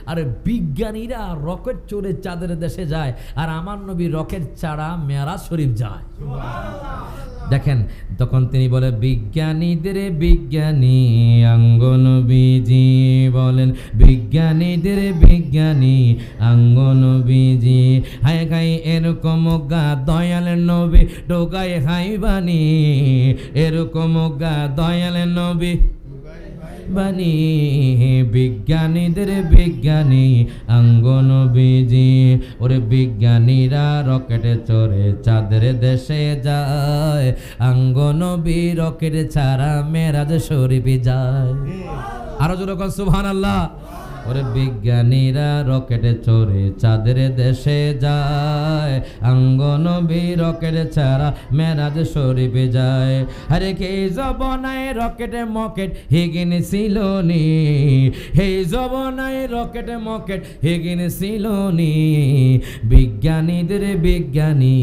আর বিজ্ঞানীরা রকেট চড়ে চাঁদের দেশে যায়, আর আমার নবী রকেট ছাড়া মেরাজ শরীফ যায়। দেখেন তখন তিনি বলে বিজ্ঞানীদের বিজ্ঞানী আঙ্গ নবীজি বলেন, বিজ্ঞানীদের বিজ্ঞানী আঙ্গ নবীজি, হায় গাই এরকম গা দয়াল নবী ঢোকায় হাইবানি, এরকম গা দয়াল নবী বানি, বিজ্ঞানীদের বিজ্ঞানী আঙ্গ নবীজি। ওরে বিজ্ঞানীরা রকেটে চড়ে চাঁদের দেশে যায়, আঙ্গ নবী রকেট ছাড়া মেরাজ শরীফ যায়। আরো জোরে কর সুবহানাল্লাহ। ওরে বিজ্ঞানীরা রকেটে চড়ে চাঁদের দেশে যায়, আঙ্গ নবী রকেট ছাড়া মেরাজ শরীফ যায়। আরে কে জবনায় রকেটে মকেট হেগিন ছিল নি, হে জবনায় রকেটে মকেট হেগিন ছিল নি, বিজ্ঞানীদের বিজ্ঞানী।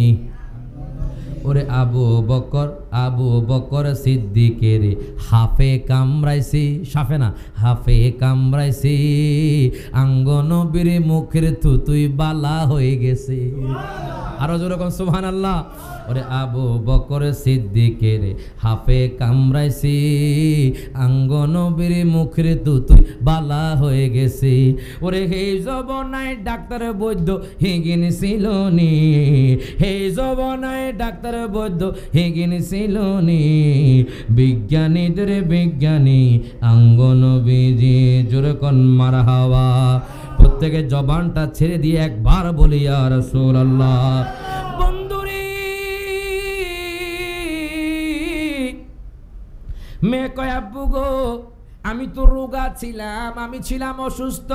ওরে আবু বকর সিদ্দিকের হাফে কামড়াইছি, সাফে না হাফে কামড়াইছি, আঙ্গ নবীর মুখের থুতুই বালা হয়ে গেছে। আরো জোরে কোন সুবহানাল্লাহ। ওরে আবু বকর সিদ্দিকের হাফে কামড়াইছি, আঙ্গ নবীর মুখের থুতুই বালা হয়ে গেছে। ওরে হে জবনায় ডাক্তার বৈদ্য হেগিন ছিল নি, হে জবনায় ডাক্তার বৈদ্য হেগিন ছিল নি, বিজ্ঞানীদের বিজ্ঞানী আঙ্গ নবীজি। জোরে কোন মারহাবা। প্রত্যেকে জবানটা ছেড়ে দিয়ে একবার বলি ইয়া রাসূলুল্লাহ। বন্ধুরে মেয়ে কয় আব্বু গো আমি তো রোগা ছিলাম, আমি ছিলাম অসুস্থ,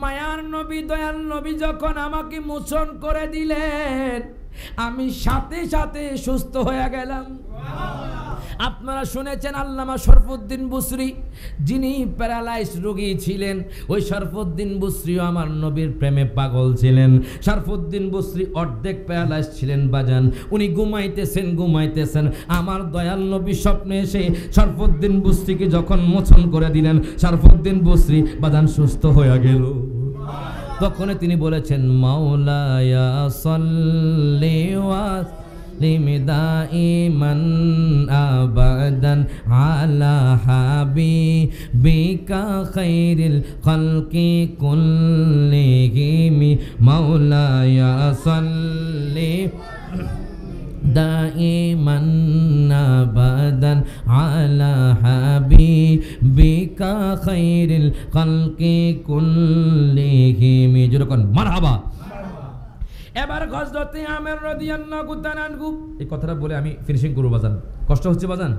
মায়ার নবী দয়াল নবী যখন আমাকে মোচন করে দিলেন আমি সাথে সাথে সুস্থ হয়ে গেলাম। আপনারা শুনেছেন আল্লামা শরফুদ্দিন বুসরি যিনি প্যারালাইজ রোগী ছিলেন, ওই শরফুদ্দিন বুসরিও আমার নবীর প্রেমে পাগল ছিলেন। শরফুদ্দিন বুসরি অর্ধেক প্যারালাইজ ছিলেন বাজান, উনি ঘুমাইতেছেন, আমার দয়াল নবী স্বপ্নে এসে শরফুদ্দিন বুসরিকে যখন মোচন করে দিলেন, শরফুদ্দিন বুসরি বাজান সুস্থ হয়ে গেল। তখন তিনি বলেছেন মাওলায়া সাল্লি ওয়া সাল্লিম দাইমান আবাদান আলা হাবিবিকা খাইরিল খালকি কুল্লিহিম, মাওলায়া সাল্লি দাইমান আবাদান আলা হাবিবিকা খাইরিল খালকি কুল্লিহিম। যেরকম মারহাবা। এবার হযরত আমের রাদিয়াল্লাহু তাআলা আনহু, এই কথাটা বলে আমি ফিনিশিং করব বাজান, কষ্ট হচ্ছে বাজান।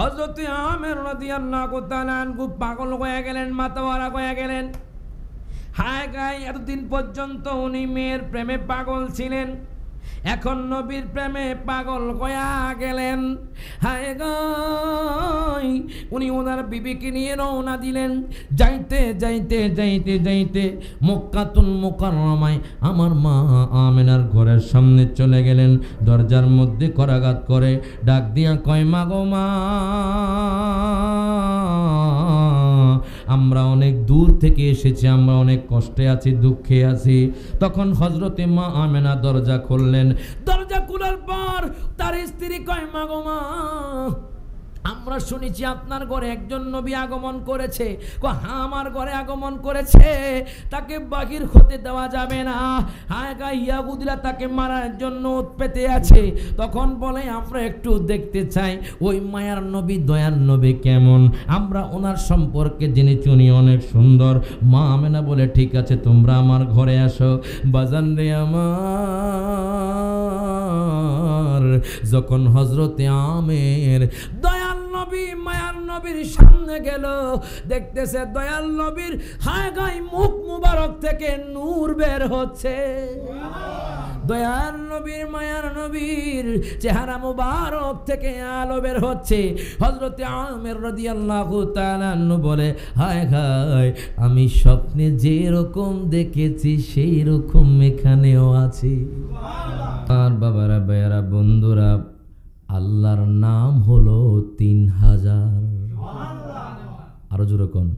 হযরত আমের রাদিয়াল্লাহু তাআলা আনহু পাগল হয়ে গেলেন, মাতাওয়ারা হয়ে গেলেন। হায় গায় এতদিন পর্যন্ত উনি মেয়ের প্রেমে পাগল ছিলেন, এখন নবীর প্রেমে পাগল হয়ে গেলেন। হায় গায় উনি ওনার বিবিকে নিয়ে রওনা দিলেন। যাইতে যাইতে যাইতে যাইতে মক্কাতুল মুকাররমায় আমার মা আমেনার ঘরের সামনে চলে গেলেন। দরজার মধ্যে করাঘাত করে ডাক দিয়া কয় মা গো মা, আমরা অনেক দূর থেকে এসেছি, আমরা অনেক কষ্টে আছি, দুঃখে আছি। তখন হযরতে মা আমেনা দরজা খুললেন। দরজা খোলার পর তার স্ত্রী কয় মা গো মা, আমরা শুনেছি আপনার ঘরে একজন নবী আগমন করেছে। হ্যাঁ আমার ঘরে আগমন করেছে, তাকে বাহির হতে দেওয়া যাবে না, হায় গা ইয়াহুদীরা তাকে মারার জন্য পেতে আছে। তখন বলে আমরা একটু দেখতে চাই ওই মায়ার নবী দয়ার নবী কেমন, আমরা ওনার সম্পর্কে জেনে চুনি অনেক সুন্দর। মা আমেনা বলে ঠিক আছে তোমরা আমার ঘরে আসো। বাজান রে আমার, যখন হযরতে আমের দয়াল নবী মায়ার নবীর সামনে গেল, দেখতেছে দয়াল নবীর হায় গায় মুখ মুবারক থেকে নূর বের হচ্ছে। দয়াল নবীর মায়ার নবীর চেহারা মুবারক থেকে আলো বের হচ্ছে। হযরতে আমের রাদিয়াল্লাহু তাআলা আনহু বলে হায় হায় আমি স্বপ্নে যে রকম দেখেছি সেই রকম এখানেও আছি। আর বাবারা ভাইয়ারা বন্ধুরা, আল্লাহর নাম হলো 3000। আরো জোরে কোন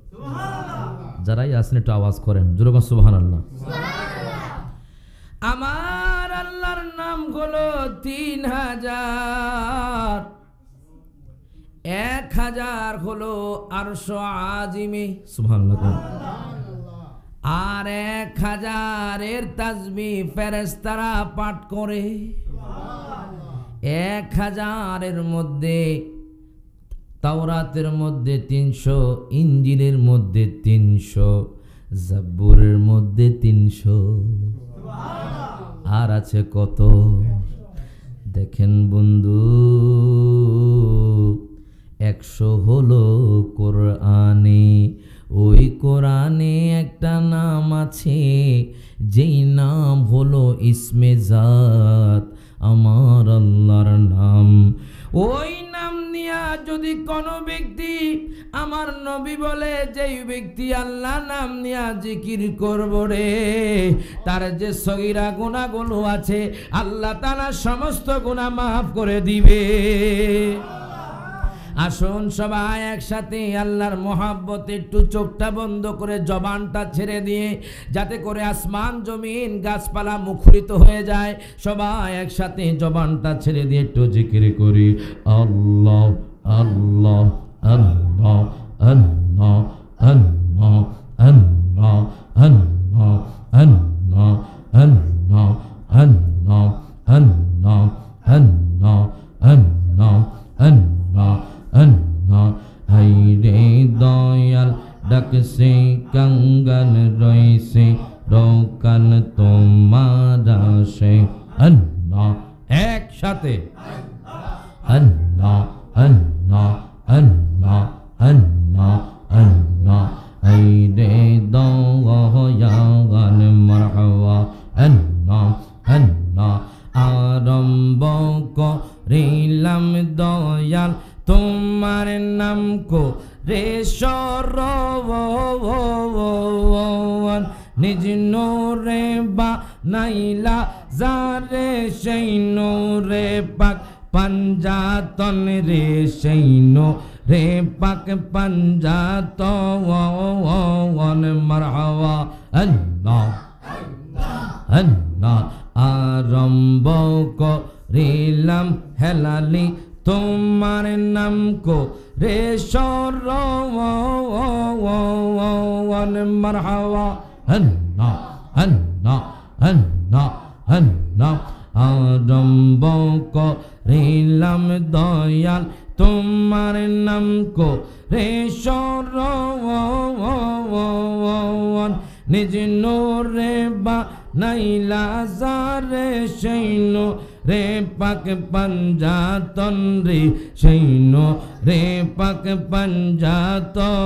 যারাই আছেন একটু আওয়াজ করেন, জোরে বলেন সুবহানাল্লাহ। আমার আল্লাহর নাম হলো 3000, 1000 হলো আরশ আজিমে, সুবহানাল্লাহ। আর 1000-এর তাসবিহ ফেরেশতারা পাঠ করে। 1000-এর মধ্যে তাওরাতের মধ্যে 300, ইনজিলের মধ্যে 300, জাবুরের মধ্যে 300, আর আছে কত দেখেন বন্ধু? 100 হলো কোরআনে। ওই কোরআনে একটা নাম আছে, যেই নাম হলো ইসমে জাত, আমার আল্লাহর নাম। ওই নাম নিয়া যদি কোনো ব্যক্তি, আমার নবী বলে, যেই ব্যক্তি আল্লাহ নাম নিয়া জিকির করব রে, তার যে সগীরা গুনাহগুলো আছে আল্লাহ তাআলা সমস্ত গুনাহ মাফ করে দিবে। আসুন সবাই একসাথে আল্লাহর মহব্বতে একটু চোখটা বন্ধ করে জবানটা ছেড়ে দিয়ে, যাতে করে আসমান জমিন গাছপালা মুখরিত হয়ে যায়, সবাই একসাথে জবানটা ছেড়ে দিয়ে একটু জিকির করি, আল্লাহ আল্লাহ আল্লাহ আল্লাহ আল্লাহ আল্লাহ আল্লাহ আল্লাহ আল্লাহ আল্লাহ আল্লাহ আল্লাহ আল্লাহ আল্লাহ আল্লাহ। হাইরে দয়াল ডাকছে কাঙ্গাল রইছে, রোকান তোমার আসে, আল্লাহ একসাথে, আল্লাহ আল্লাহ আল্লাহ আল্লাহ আল্লাহ। হাইরে দয়াল মারহাবা, আল্লাহ আল্লাহ। আরম্ভ করিলাম দয়াল তোমার নাম কো রে সরওয়ান, নিজ নূরে বানাইলা যারে, সেই নূরে পাক পাঞ্জাতন রে, সেই নূরে পাক পাঞ্জাতন, মারহাবা, আল্লাহ আল্লাহ। আরম্ভ করিলাম হেলালি তোমার নাম কো রে সরওয়ান, মারহাবা, আল্লাহ আল্লাহ আল্লাহ আল্লাহ। আরম্ভ করিলাম দয়াল তোমার নাম কো রে সরওয়ান, নিজ নূরে বানাইলা যারে, সেই নূরে পাক পাঞ্জাতন রে, সেই নূরে পাক পাঞ্জাতন।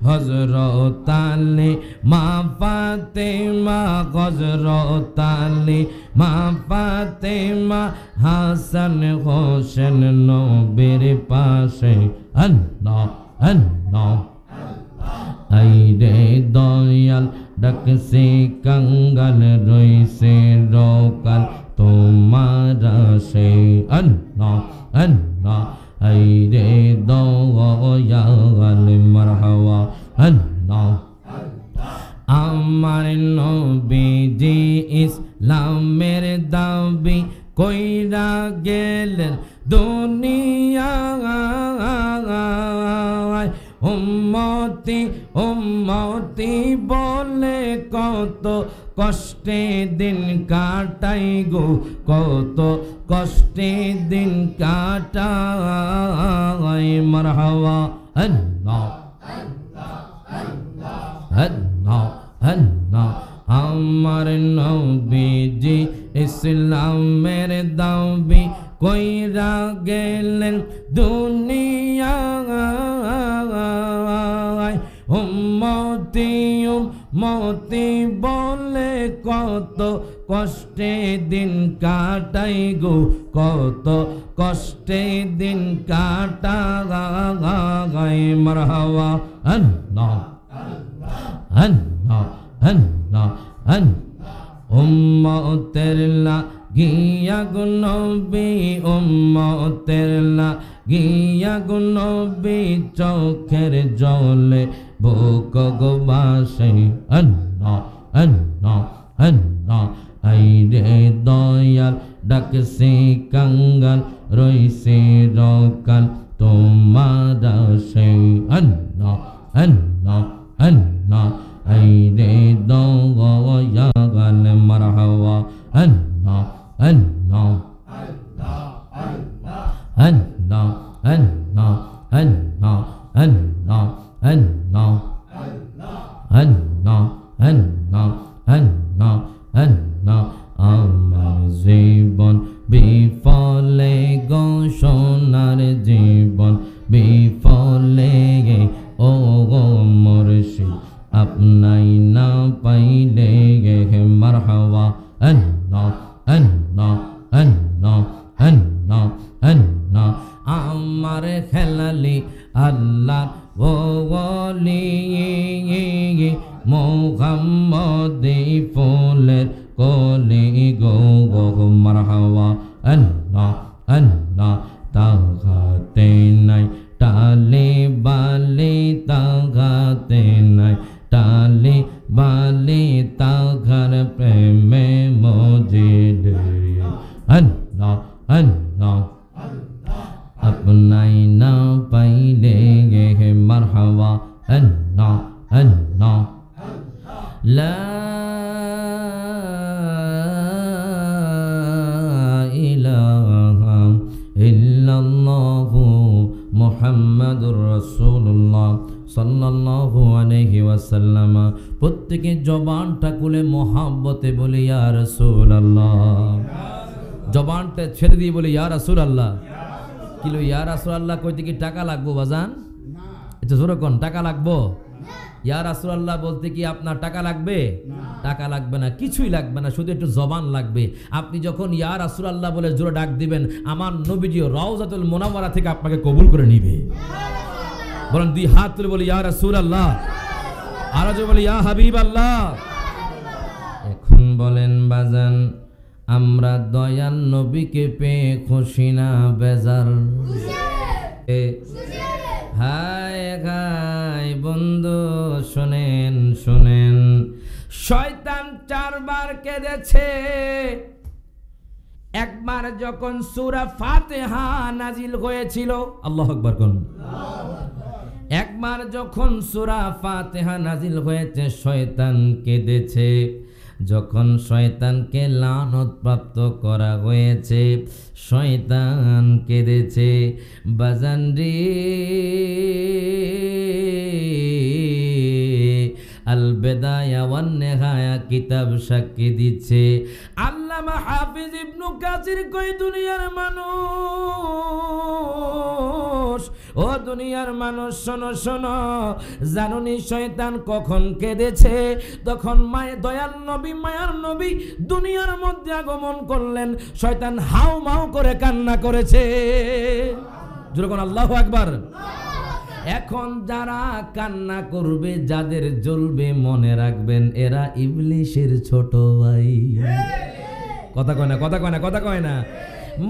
হযরত আলী মা ফাতেমা, হযরত আলী মা ফাতেমা, হাসান হোসেন নবীর পাশে, আল্লাহ আল্লাহ। আইরে দয়াল ডাকছে কাঙ্গাল রইছে, রোকাল তোমার আসে, আল্লাহ আল্লাহ। আইরে দয়াল মারহাবা, আল্লাহ। আমার নবীজি ইসলামের দাবি কইরা গেলেন দুনিয়ায়, উম্মতি উম্মতি বলে কত কষ্টে দিন কাটাই গো, কত কষ্টে দিন কাটাই, মারহাবা, আল্লাহ আল্লাহ আল্লাহ। আমার নবীজি ইসলামের দাবি কইরা গেলেন দুনিয়ায়, উম্মতি উম্মতি বলে কত কষ্টে দিন কাটাই গো, কত কষ্টে দিন কাটাই, মারহাবা, আল্লাহ আল্লাহ আল্লাহ আল্লাহ। উম্মতের গিয়া গো নবী উম্মতের লাগিয়া গো নবী চোখের জলে বুক গো বাসে আল্লাহ আল্লাহ আল্লাহ আইরে দয়াল ডাকছে কাঙ্গাল রইছে রকাল তোমার আশে আল্লাহ আল্লাহ আল্লাহ আইরে দয়াল মারহাবা আল্লাহ আল্লাহ আল্লাহ আল্লাহ আল্লাহ আল্লাহ আল্লাহ আল্লাহ আল্লাহ আল্লাহ আল্লাহ আমার জীবন বিফলে গো সোনার জীবন বিফলে ও গো মুর্শিদ আপনাই না পাইলে মারহাবা আল্লাহ আল্লাহ আল্লাহ আল্লাহ আল্লাহ আমার খেলালি আল্লাহ ও ওলি মোহাম্মদি ফুলের কলি গো গো মারহাবা আল্লাহ আল্লাহ তাগাতে নাই টালে বালে তাগাতে নাই টালে বালে তাগার প্রেমে মজিদ আল্লাহ আল্লাহ আপনাই না পাইলে গে মারহাবা আল্লাহ আল্লাহ লা ইলাহা ইল্লাল্লাহু মুহাম্মাদুর রাসূলুল্লাহ সাল্লাল্লাহু আলাইহি ওয়াসাল্লাম। প্রত্যেকে জবানটা খুলে মহব্বতে বলি ইয়া রাসূলুল্লাহ, জবানটা ছেড়ে দিয়ে বলি ইয়া রাসূলুল্লাহ। কিলো ইয়া রাসূলুল্লাহ কইতে কি টাকা লাগবো বাজান? এটা জোরে কোন টাকা লাগবো? ইয়া রাসূলুল্লাহ বলতে কি আপনার টাকা লাগবে? টাকা লাগবে না, কিছুই লাগবে না, শুধু একটু জবান লাগবে। আপনি যখন ইয়া রাসূলুল্লাহ বলে জোরে ডাক দিবেন, আমার নবীজি রওজাতুল মুনাওয়ারা থেকে আপনাকে কবুল করে নিবে। বলেন দুই হাত তুলে বলি ইয়া রাসূলুল্লাহ, আর জোরে বলি ইয়া হাবিবাল্লাহ। এখন বলেন বাজান, আমরা দয়াল নবীকে পেয়ে খুশি না বেজার? হায় হায় বন্ধু শোনেন শোনেন, শয়তান 4 বার কেঁদেছে। একবার যখন সূরা ফাতিহা নাজিল হয়েছিল, আল্লাহু আকবার কোন। একবার যখন সূরা ফাতিহা নাজিল হয়েছে, শয়তান কেঁদেছে। যখন শয়তানকে লানত প্রাপ্ত করা হয়েছে, শয়তান কেঁদেছে। বাজান রে আল বিদায়া ওয়ান নিহায়া কিতাব সাক্ষী দিচ্ছে। আল্লামা হাফিজ ইবনু কাসির কই দুনিয়ার মানুষ, ও দুনিয়ার মানুষ শোনো শোনো, জানুনি শয়তান কখন কেঁদেছে? তখন দয়াল নবী মায়ার নবী দুনিয়ার মধ্যে আগমন করলেন, শয়তান হাউ মাউ করে কান্না করেছে। যখন আল্লাহু আকবার। এখন যারা কান্না করবে, যাদের জ্বলবে, মনে রাখবেন এরা ইবলিশের ছোট ভাই। কথা কয় না, কথা কয় না, কথা কয় না।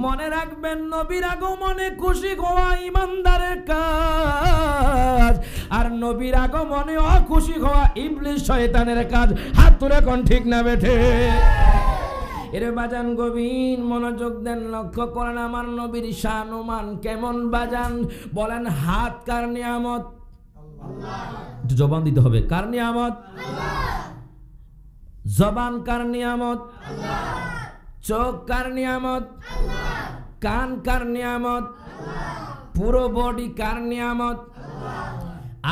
মনে রাখবেন নবীর আগমনে খুশি হওয়া ইমানদারের কাজ, আর নবীর আগমনে অখুশি হওয়া ইবলিশ শয়তানের কাজ। হাত তুলে কোন ঠিক না বেঠে? এর বাজান গভীর মনোযোগ দেন, লক্ষ্য করেন আমার নবীর শান ও মান কেমন বাজান। বলেন হাত কার নিয়ামত? আল্লাহ। জবান দিতে হবে, কার নিয়ামত? আল্লাহ। জবান কার নিয়ামত? আল্লাহ। চোখ কার নিয়ামত? আল্লাহ। কান কার নিয়ামত? আল্লাহ। পুরো বডি কার নিয়ামত? আল্লাহ।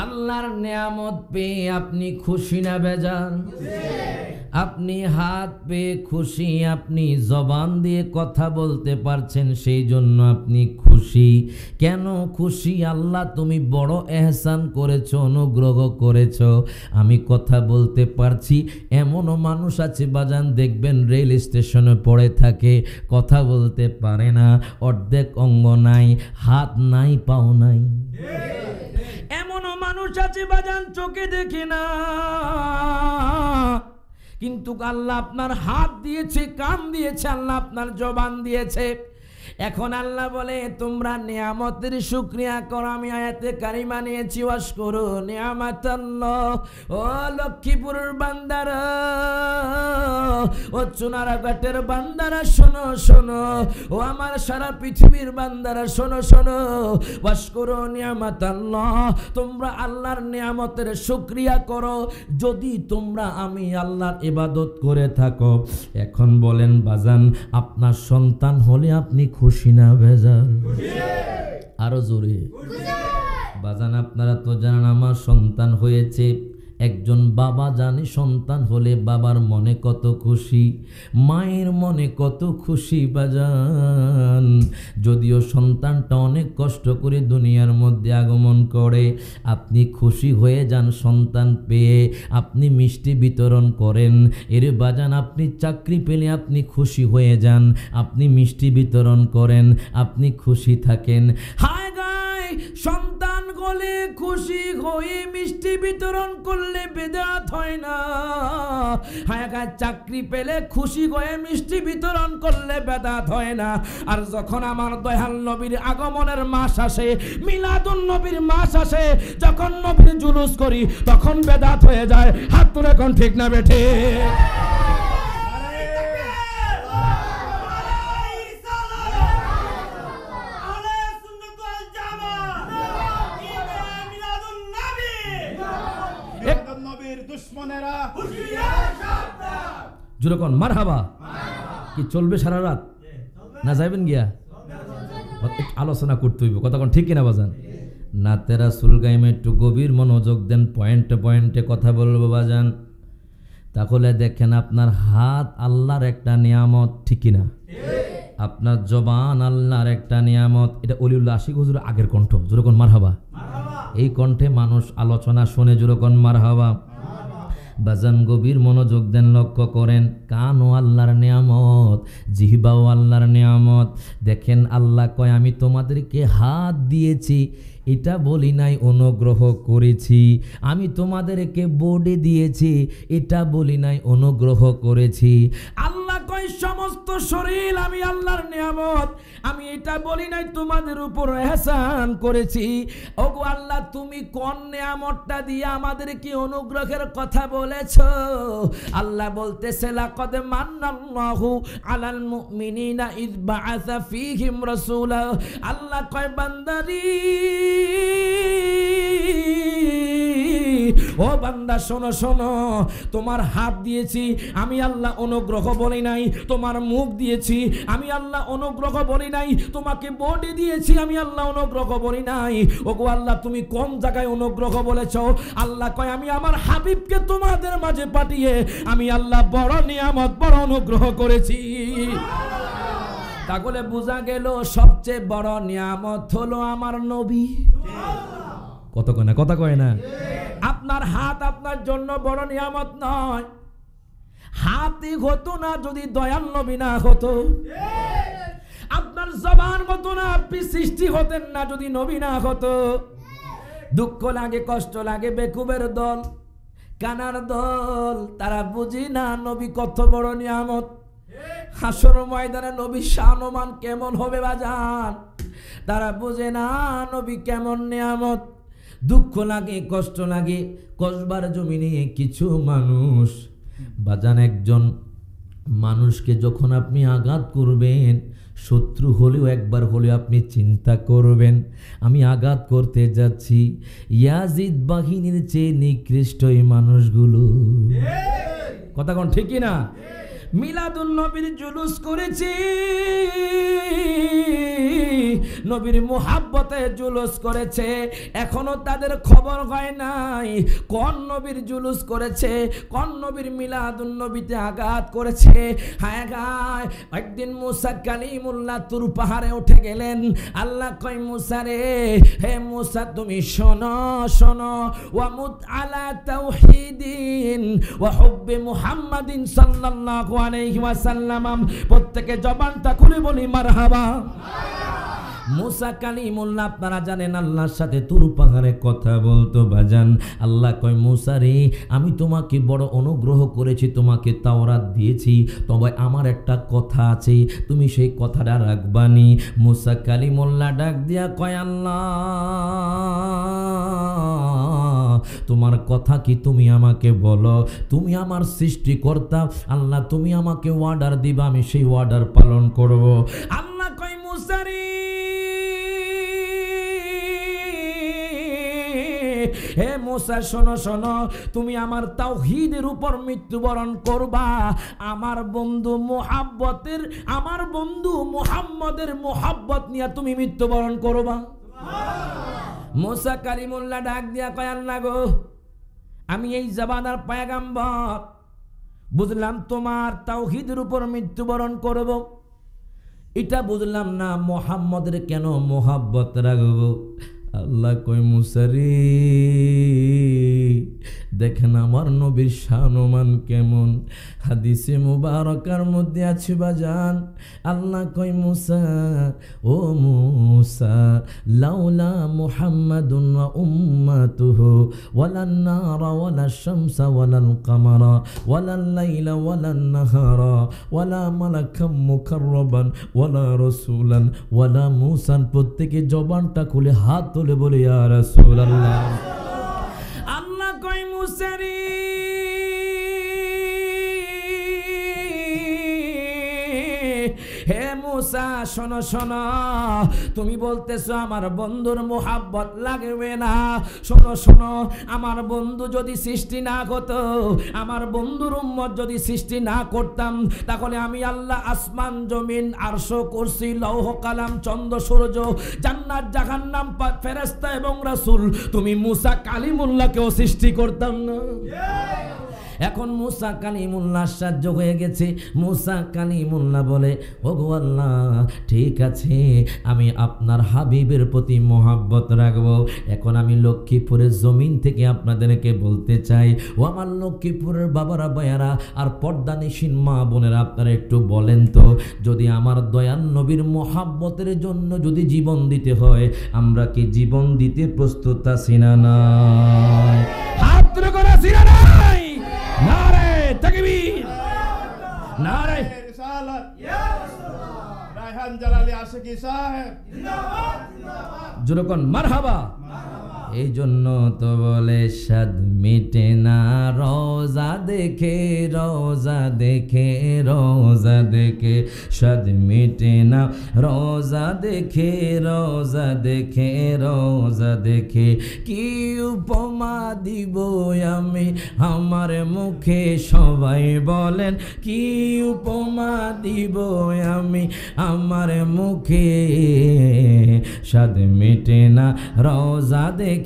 আল্লাহর নিয়ামত পেয়ে আপনি খুশি না বেজার? আপনি হাত পেয়ে খুশি, আপনি জবান দিয়ে কথা বলতে পারছেন, সেই জন্য আপনি খুশি। কেন খুশি? আল্লাহ তুমি বড় এহসান করেছো, অনুগ্রহ করেছো, আমি কথা বলতে পারছি। এমনও মানুষ আছে বাজান, দেখবেন রেল স্টেশনে পড়ে থাকে, কথা বলতে পারে না, অর্ধেক অঙ্গ নাই, হাত নাই, পাও নাই। এমনও মানুষ আছে বাজান চোখে দেখে না, কিন্তু আল্লাহ আপনার হাত দিয়েছে, কান দিয়েছে, আল্লাহ আপনার জবান দিয়েছে। এখন আল্লাহ বলে তোমরা নিয়ামতের শুকরিয়া করো। আমি আয়াতে কারিমা নিয়েছি, ওয়াশকুরু নিয়ামাতাল্লাহ। ও লক্ষ্মীপুরের বান্দারা, ও চুনারাঘাটের বান্দারা, শোনো শোনো। ও আমার সারা পৃথিবীর বান্দারা, শোনো শোনো। ওয়াশকুরু নিয়ামাতাল্লাহ, তোমরা আল্লাহর নিয়ামতের শুকরিয়া করো যদি তোমরা আমি আল্লাহর ইবাদত করে থাকো। এখন বলেন বাজান, আপনার সন্তান হলে আপনি খুশি না বেজার? আরো জোরে বাজান। আপনারা তো জানেন আমার সন্তান হয়েছে। একজন বাবা জানে সন্তান হলে বাবার মনে কত খুশি, মায়ের মনে কত খুশি বাজান। যদিও সন্তানটা অনেক কষ্ট করে দুনিয়ার মধ্যে আগমন করে, আপনি খুশি হয়ে যান সন্তান পেয়ে, আপনি মিষ্টি বিতরণ করেন। এর বাজান আপনি চাকরি পেলে আপনি খুশি হয়ে যান, আপনি মিষ্টি বিতরণ করেন, আপনি খুশি থাকেন। হায় গায়, সন্তান হলে খুশি হয়ে মিষ্টি বিতরণ করলে বেদাত হয় না। হায় গায়, চাকরি পেলে খুশি হয়ে মিষ্টি বিতরণ করলে বেদাত হয় না। আর যখন আমার দয়াল নবীর আগমনের মাস আসে, মিলাদুন নবীর মাস আসে, যখন নবীর জুলুস করি তখন বেদাত হয়ে যায়। হাত তুলে এখন ঠিক না বেঠে? যেরকম মারহাবা কি চলবে সারা রাত না যাইবেন গিয়া আলোচনা করতে হইব, কতক্ষণ ঠিক কিনা বাজান? না তেরা সুলগাইমে একটু গভীর মনোযোগ দেন, পয়েন্টে পয়েন্টে কথা বলবো বাজান। তাহলে দেখেন আপনার হাত আল্লাহর একটা নিয়ামত, ঠিক কিনা? আপনার জবান আল্লাহর একটা নিয়ামত। এটা অলিউল্লাহ আশিক হুজুর আগের কণ্ঠ, যেরকম মারহাবা। এই কণ্ঠে মানুষ আলোচনা শুনে, যেরকম মারহাবা। বাজান গভীর মনোযোগ দেন, লক্ষ্য করেন। কানও আল্লাহর নিয়ামত, জিহ্বাও আল্লাহর নিয়ামত। দেখেন আল্লাহ কয় আমি তোমাদেরকে হাত দিয়েছি, এটা বলি নাই অনুগ্রহ করেছি। আমি তোমাদেরকে বোর্ডে দিয়েছি, এটা বলি নাই অনুগ্রহ করেছি। আল্লাহ কয় সমস্ত শরীর আমি আল্লাহর নিয়ামত, আমি এটা বলি নাই তোমাদের উপর ইহসান করেছি। ওগো আল্লাহ, তুমি কোন নিয়ামতটা দিয়ে আমাদেরকে অনুগ্রহের কথা বলেছো? আল্লাহ বলতেছে লাকাদ মান্নাল্লাহু আলাল মুমিনিনা ইয বাআসা ফীহিম রাসূলা। আল্লাহ কয় বান্দারি, ও বান্দা শোনো শোনো, তোমার হাত দিয়েছি আমি আল্লাহ, অনুগ্রহ বলি নাই। তোমার মুখ দিয়েছি আমি আল্লাহ, অনুগ্রহ বলি নাই। তোমাকে বডি দিয়েছি আমি আল্লাহ, অনুগ্রহ বলি নাই। ওগো আল্লাহ, তুমি কোন জায়গায় অনুগ্রহ বলেছো? আল্লাহ কয় আমি আমার হাবিবকে তোমাদের মাঝে পাঠিয়ে আমি আল্লাহ বড় নিয়ামত, বড় অনুগ্রহ করেছি। তাহলে বোঝা গেল সবচেয়ে বড় নিয়ামত হলো আমার নবী। কত কয় না, কথা কয় না? আপনার হাত আপনার জন্য বড় নিয়ামত নয়। হাতই হতো না যদি দয়াল নবী না হতো। আপনার জবান হতো না, আপনি সৃষ্টি হতেন না যদি নবী না হতো। দুঃখ লাগে, কষ্ট লাগে, বেকুবের দল, কানার দল, তারা বুঝি না নবী কত বড় নিয়ামত। হাসর ময়দানে নবী শানমান কেমন হবে বাজান, তারা বুঝে না নবী কেমন নিয়ামত। দুঃখ লাগে, কষ্ট লাগে। কসবার জমিনে কিছু মানুষ বাজান, একজন মানুষকে যখন আপনি আঘাত করবেন, শত্রু হলেও একবার হলেও আপনি চিন্তা করবেন আমি আঘাত করতে যাচ্ছি। ইয়াজিদ বাহিনীর চেয়ে নিকৃষ্ট এই মানুষগুলো, কথা কোন ঠিক না? মিলাদুন নবীর জুলুস করেছি, নবীর মুহাব্বতে জুলুস করেছে, এখনো তাদের খবর হয় নাই কোন নবীর জুলুস করেছে, কোন নবীর মিলাদুন নবীতে আঘাত করেছে। হায় গায়, একদিন মুসা কালিমুল্লাহ তুর পাহাড়ে উঠে গেলেন। আল্লাহ কয় মুসা রে, হে মুসা তুমি শোনো শোনো, ওয়ামুত আলা তাওহীদিন ওয়া হুব্বি মুহাম্মাদিন সাল্লাল্লাহু আলাইহি ওয়াসাল্লাম। প্রত্যেকে জবানটা খুলে বলি মারহাবা। মুসা কালিমুল্লাহ আপনারা জানেন আল্লাহর সাথে তুর পাহাড়ে কথা বলতো বাজান। আল্লাহ কয় মুসা রে, আমি তোমাকে বড় অনুগ্রহ করেছি, তোমাকে তাওরাত দিয়েছি, তবে আমার একটা কথা আছে, তুমি সেই কথাটা রাখবানি। মুসা কালিমুল্লাহ ডাক দিয়া কয় আল্লাহ তোমার কথা কি, তুমি আমাকে বলো, তুমি আমার সৃষ্টিকর্তা, আল্লাহ তুমি আমাকে অর্ডার দিবা, আমি সেই অর্ডার পালন করব। আল্লাহ কয় মুসা রে, হে মুসা শোনো শোনো, তুমি আমার তাওহীদের উপর মৃত্যুবরণ করবা, আমার বন্ধু মুহাব্বতের, আমার বন্ধু মুহাম্মদের মুহাব্বত নিয়ে তুমি মৃত্যুবরণ করবা। মুসা কালিমুল্লাহ ডাক দিয়া কয় আল্লাহ গো, আমি এই জামানার পয়গম্বর, বুঝলাম তোমার তাওহীদের উপর মৃত্যুবরণ করব, এটা বুঝলাম না মুহাম্মদের কেন মুহাব্বত রাখবো। আল্লাহ কয় মুসা রে, দেখেন আমার নবীর শানমান কেমন, হাদিসে মুবারকার মধ্যে আছে বাজান। আল্লাহ কয় মুসা, ও মুসা, লাউলা মুহাম্মাদুন ওয়া উম্মাতুহু ওয়ালান নারা ওয়ালাশ শামসা ওয়ালাল কামারা ওয়ালাল লাইলা ওয়ালান নাহারা ওয়ালা মালাকাম মুকাররাবান ওয়ালা রাসূলান ওয়ালা মুসা। প্রত্যেকে জবানটা খুলে হাত তুলে বলে ইয়া রাসূলুল্লাহ। আল্লাহ কয় মুসা রে, হে মুসা শোনো শোনো, তুমি বলতেছো আমার বন্ধুর মুহাব্বত লাগবে না, শোনো শোনো, আমার বন্ধু যদি সৃষ্টি না হতো, আমার বন্ধুর উম্মত যদি সৃষ্টি না করতাম, তাহলে আমি আল্লাহ আসমান জমিন আরশ কুরসি লৌহ কালাম চন্দ্র সূর্য জান্নাত জাহান্নাম ফেরেশতা এবং রাসূল, তুমি মুসা কালিমুল্লাহকেও সৃষ্টি করতাম না। এখন মুসা কালিমুল্লাহ সাহায্য হয়ে গেছে। মুসা কালিমুল্লাহ বলে, ওগো আল্লাহ ঠিক আছে, আমি আপনার হাবিবের প্রতি মহাব্বত রাখবো। এখন আমি লক্ষ্মীপুরের জমিন থেকে আপনাদেরকে বলতে চাই, ও আমার লক্ষ্মীপুরের বাবারা ভাইয়ারা আর পর্দানিসীন মা বোনেরা, আপনারা একটু বলেন তো, যদি আমার দয়াল নবীর মহাব্বতের জন্য যদি জীবন দিতে হয়, আমরা কি জীবন দিতে প্রস্তুত আছি না নাই? হাত তুলে করে আছি না নাই? নারে তাকবীর, নারে রিসালাত, ইয়া রাসূলুল্লাহ, রায়হান জালালি আশিকি সাহেব জিন্দাবাদ জিন্দাবাদ, জোরকন মারহাবা। এই জন্য তো বলে সাদ মিটে না রোজা দেখে, রোজা দেখে, রোজা দেখে, সাদ মিটে না রোজা দেখে, রোজা দেখে, রোজা দেখে, কি উপমা দিব আমি আমার মুখে, সবাই বলেন কি উপমা দিব আমি আমার মুখে, সাদ মিটে না রোজা দেখে।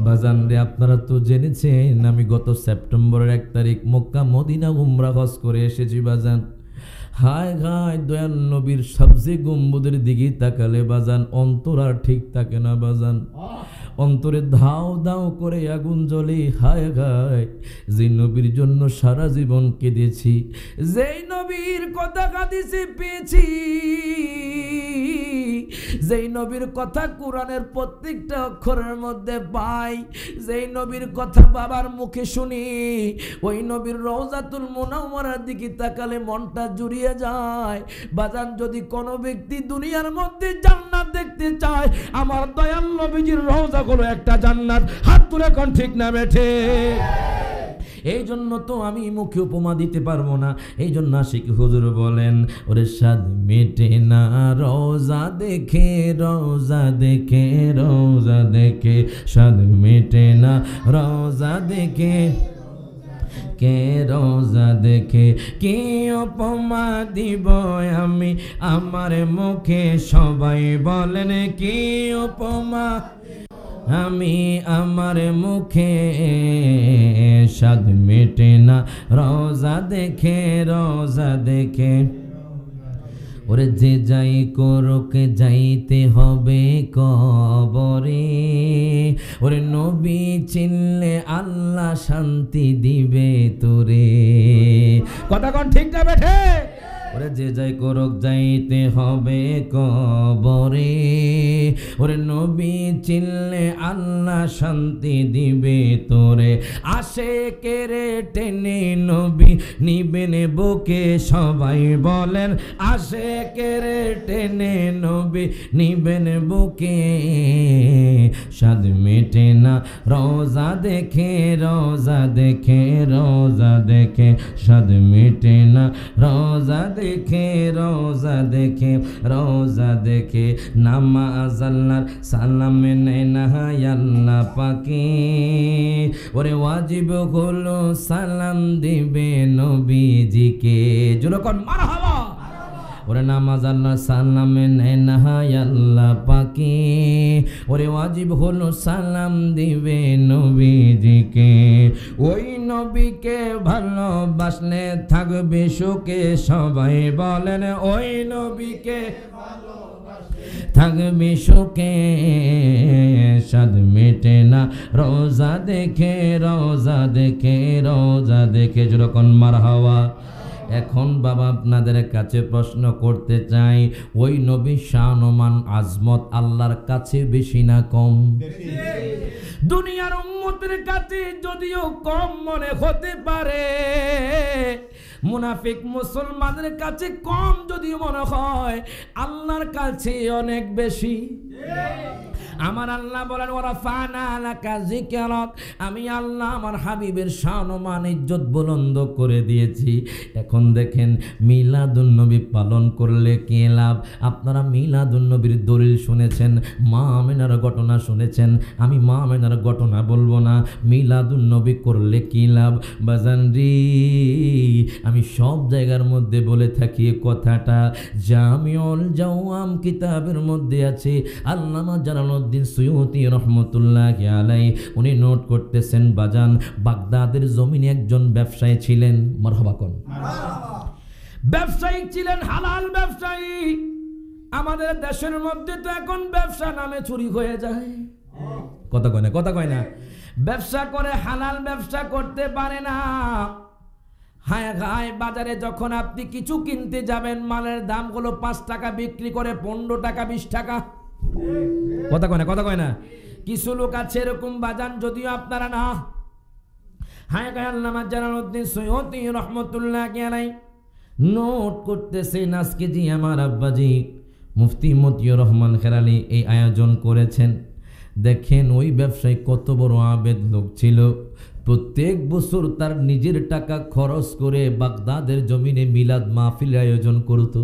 বাজান রে, আপনারা তো জেনেছেন আমি গত সেপ্টেম্বরের 1 তারিখ মক্কা মদিনা উমরা হজ করে এসেছি বাজান। হায় হায়, দয়াল নবীর সবজি গম্বুদের দিকে তাকালে বাজান অন্তর আর ঠিক থাকে না বাজান, অন্তরে ধাও ধাও করে আগুন জ্বলে। হায় হায়, যে নবীর জন্য সারা জীবন কেঁদেছি, যেই নবীর কথা হাদিসে পেয়েছি, যেই নবীর কথা কোরআনের প্রত্যেকটা অক্ষরের মধ্যে পাই, যেই নবীর কথা বাবার মুখে শুনি, ওই নবীর রওজাতুল মুনাওয়ারার দিকে তাকালে মনটা জুড়িয়ে যায় বাজান। যদি কোনো ব্যক্তি দুনিয়ার মধ্যে জান্নাত দেখতে চায়, আমার দয়াল নবীজির রওজা হলো একটা জান্নাত। হাত তুলে কোন ঠিক না বেঠে? এই জন্য তো আমি মুখে উপমা দিতে পারবো না। এই জন্য আশিক হুজুর বলেন, ওরে সাদ মেটে না রোজা দেখে, রোজা দেখে, রোজা দেখে, সাদ মেটে না রোজা দেখে, কে রোজা দেখে, কি উপমা দিব আমি আমার মুখে, সবাই বলেন কি উপমা আমি আমার মুখে, সাদ মেটে না রোজা দেখে, রোজা দেখে। ওরে যে যাই করুক যাইতে হবে কবরে, ওরে নবী চিনলে আল্লাহ শান্তি দিবে তোরে। কথা কোন ঠিক না বেঠে? ওরে যে যাই করুক যাইতে হবে কবরে, ওরে নবী চিনলে আল্লাহ শান্তি দিবে তোরে, আশেকেরে টেনে নবী নিবেন বুকে, সবাই বলেন আশেকেরে টেনে নবী নিবেন বুকে, স্বাদ মেটে না রোজা দেখে, রোজা দেখে, রোজা দেখে, স্বাদ মেটে না রোজা দেখে, রোজা দেখে, রোজা দেখে, নামাজ আল্লাহর সালাম নেয় না আল্লাহ পাকে, ওরে ওয়াজিব হলো সালাম দিবে নবীজিকে, জোরকন মারহাবা, ওরে নামাজ আল্লাহ সালাম নেয় না আল্লাহ পাকে, ওরে ওয়াজিব হলো সালাম দিবে নবীজিকে, ওই নবীকে ভালোবাসলে থাকবে সুখে, সবাই বলেন ওই নবীকে থাকবে সুখে, স্বাদ মেটে না রোজা দেখে, রোজা দেখে, রোজা দেখে, যেরকম মারহাবা। এখন বাবা আপনাদের কাছে প্রশ্ন করতে চাই, ওই নবী শানমান আজমত আল্লাহর কাছে বেশি না কম? দুনিয়ার উম্মতের কাছে যদিও কম মনে হতে পারে, মুনাফিক মুসলমানদের কাছে কম যদিও মনে হয়, আল্লাহর কাছে অনেক বেশি। আমার আল্লাহ বলেন ওয়ারাফানা লাকা যিকরাক, আমি আল্লাহ আমার হাবিবের শান ও মান ইজ্জত বুলন্দ করে দিয়েছি। এখন দেখেন মিলাদুন নবী পালন করলে কি লাভ? আপনারা মিলাদুন নবীর দলিল শুনেছেন, মা আমেনার ঘটনা শুনেছেন, আমি মা আমেনার ঘটনা বলবো না। মিলাদুন নবী করলে কি লাভ বাজান রে? আমি সব জায়গার মধ্যে বলে থাকি কথাটা, জামিউল জাওয়াম কিতাবের মধ্যে আছে, আল্লামা জালালউদ্দিন সুয়ুতি রহমতুল্লাহি আলাইহি উনি নোট করতেছেন, বাজান বাগদাদের জমিনে একজন ব্যবসায়ী ছিলেন, মারহাবা কোন ব্যবসায়ী ছিলেন, হালাল ব্যবসায়ী। আমাদের দেশের মধ্যে তো এখন ব্যবসা নামে চুরি হয়ে যায়, কথা কয় না, কথা কয় না। ব্যবসা করে হালাল ব্যবসা করতে পারে না। হায় হায়, বাজারে যখন আপনি কিছু কিনতে যাবেন, মালের দামগুলো 5 টাকা বিক্রি করে 15 টাকা 20 টাকা, কথা কয় না, কথা কয় না। কিছু লোক আছে এরকম বাজান, যদিও আপনারা না। হায় হায়, আল্লামা জালালউদ্দিন সুয়ুতি রহমতুল্লাহি আলাইহি নোট করতেছেন, আজকে জি আমার আব্বাজি মুফতি মতিউর রহমান খেরালি এই আয়োজন করেছেন। দেখেন ওই ব্যবসায়ী কত বড় আবেদ লোক ছিল, প্রত্যেক বছর তার নিজের টাকা খরচ করে বাগদাদের জমিনে মিলাদ মাহফিল আয়োজন করত।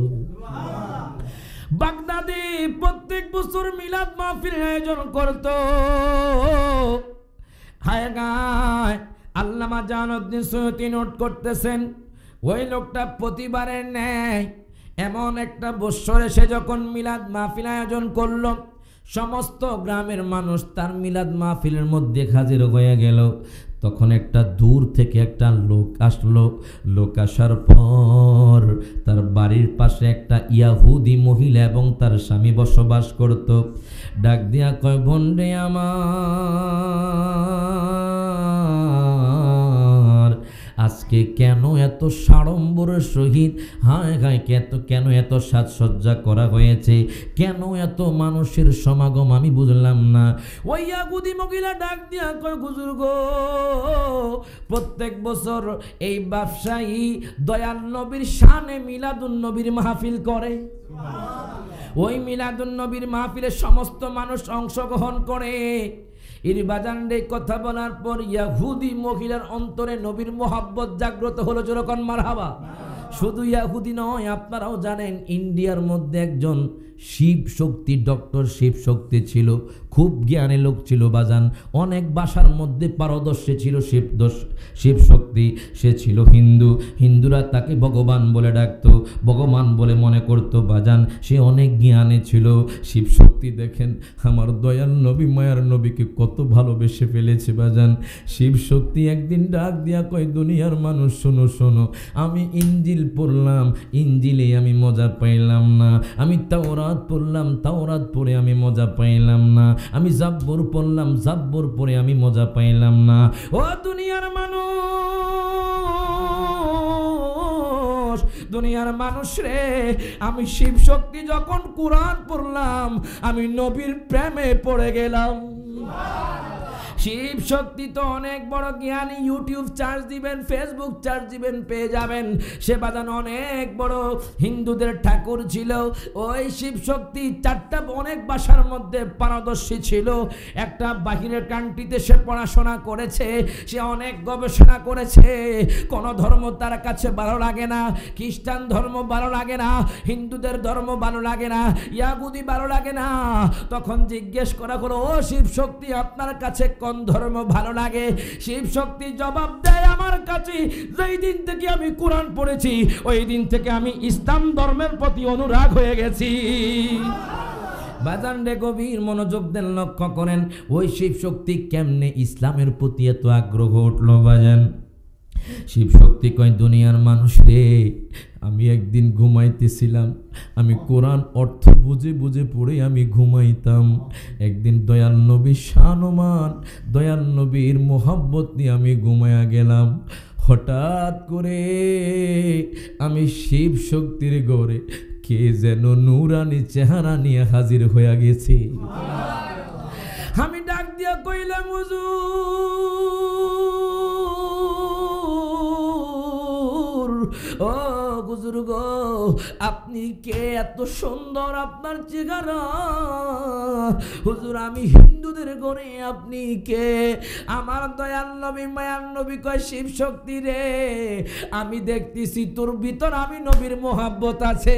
বাগদাদে প্রত্যেক বছর মিলাদ মাহফিল আয়োজন করত। হায় গায়, আল্লামা জালালউদ্দিন সুয়ুতি নোট করতেছেন, ওই লোকটা প্রতিবারের ন্যায় এমন একটা বৎসরে সে যখন মিলাদ মাহফিল আয়োজন করলো, সমস্ত গ্রামের মানুষ তার মিলাদ মাহফিলের মধ্যে হাজির হয়ে গেল। তখন একটা দূর থেকে একটা লোক আসলো। লোক আসার পর তার বাড়ির পাশে একটা ইয়াহুদি মহিলা এবং তার স্বামী বসবাস করত। ডাক দিয়া কয়, বোনরে আমার, আজকে কেন এত সাড়ম্বরের সহিত হায় হায় কেন এত সাজসজ্জা করা হয়েছে, কেন এত মানুষের সমাগম আমি বুঝলাম না। ওই ইয়াহুদি মহিলা ডাক দিয়া কয়, হুজুর গো, প্রত্যেক বছর এই ব্যবসায়ী দয়াল নবীর শানে মিলাদুন নবীর মাহফিল করে। ওই মিলাদুন নবীর মাহফিলে সমস্ত মানুষ অংশগ্রহণ করে। এর বাজানরে কথা বলার পর ইয়াহুদি মহিলার অন্তরে নবীর মোহাব্বত জাগ্রত হলো, যেরকম মারহাবা। শুধু ইয়াহুদি নয়, আপনারাও জানেন ইন্ডিয়ার মধ্যে একজন শিব শক্তি, ডক্টর শিব শক্তি ছিল, খুব জ্ঞানী লোক ছিল বাজান, অনেক ভাষার মধ্যে পারদর্শী ছিল শিব শক্তি। সে ছিল হিন্দু, হিন্দুরা তাকে ভগবান বলে ডাকতো, ভগবান বলে মনে করতো বাজান। সে অনেক জ্ঞানী ছিল। শিব শক্তি দেখেন আমার দয়াল নবী মায়ার নবীকে কত ভালোবেসে ফেলেছে বাজান। শিব শক্তি একদিন ডাক দিয়া কয়, দুনিয়ার মানুষ শোনো শোনো, আমি ইঞ্জিল পড়লাম, ইঞ্জিলে আমি মজা পাইলাম না। আমি তাওরাত পড়লাম, তাওরাত পড়ে আমি মজা পাইলাম না। আমি জাব্বুর পড়লাম, জাব্বুর পড়ে আমি মজা পাইলাম না। ও দুনিয়ার মানুষ, দুনিয়ার মানুষ রে, আমি শিব শক্তি যখন কোরআন পড়লাম আমি নবীর প্রেমে পড়ে গেলাম। শিব শক্তি তো অনেক বড় জ্ঞানী, ইউটিউব চার্জ দিবেন, ফেসবুক চার্জ দিবেন, পেয়ে যাবেন। সে বাজান অনেক বড় হিন্দুদের ঠাকুর ছিল। ওই শিব শক্তি চারটা অনেক ভাষার মধ্যে পারদর্শী ছিল। একটা বাহিরের কান্ট্রিতে সে পড়াশোনা করেছে, সে অনেক গবেষণা করেছে। কোন ধর্ম তার কাছে ভালো লাগে না, খ্রিস্টান ধর্ম ভালো লাগে না, হিন্দুদের ধর্ম ভালো লাগে না, ইয়াহুদি ভালো লাগে না। তখন জিজ্ঞেস করা হলো, ও শিব শক্তি আপনার কাছে কোন ধর্ম ভালো লাগে? শিব শক্তি জবাব দেয়, আমার কাছে যেই দিন থেকে আমি কোরআন পড়েছি ওই দিন থেকে আমি ইসলাম ধর্মের প্রতি অনুরাগ হয়ে গেছি। বাজান রে, গভীর মনোযোগ দেন, লক্ষ্য করেন ওই শিব শক্তি কেমনে ইসলামের প্রতি এত আগ্রহ উঠলো। বাজান শিব শক্তি কয়, দুনিয়ার মানুষ রে, আমি একদিন ঘুমাইতেছিলাম, আমি কোরআন অর্থ বুঝে বুঝে পড়ে আমি ঘুমাইতাম। একদিন দয়াল নবীর শানমান, দয়াল নবীর মোহাব্বত নিয়ে আমি ঘুমাইয়া গেলাম। হঠাৎ করে আমি শিব শক্তির ঘরে কে যেন নূরানি চেহারা নিয়ে হাজির হইয়া গেছি। আমি ডাক দিয়া কইলাম, হুজুর, ও হুজুর গো, আপনি কে? এত সুন্দর আপনার চেহারা। হুজুর, আমি হিন্দুদের ঘরে, আপনি কে? আমার দয়াল নবী মায়ার নবী কয়, শিব শক্তি রে, আমি দেখতেছি তোর ভিতর আমি নবীর মোহাব্বত আছে,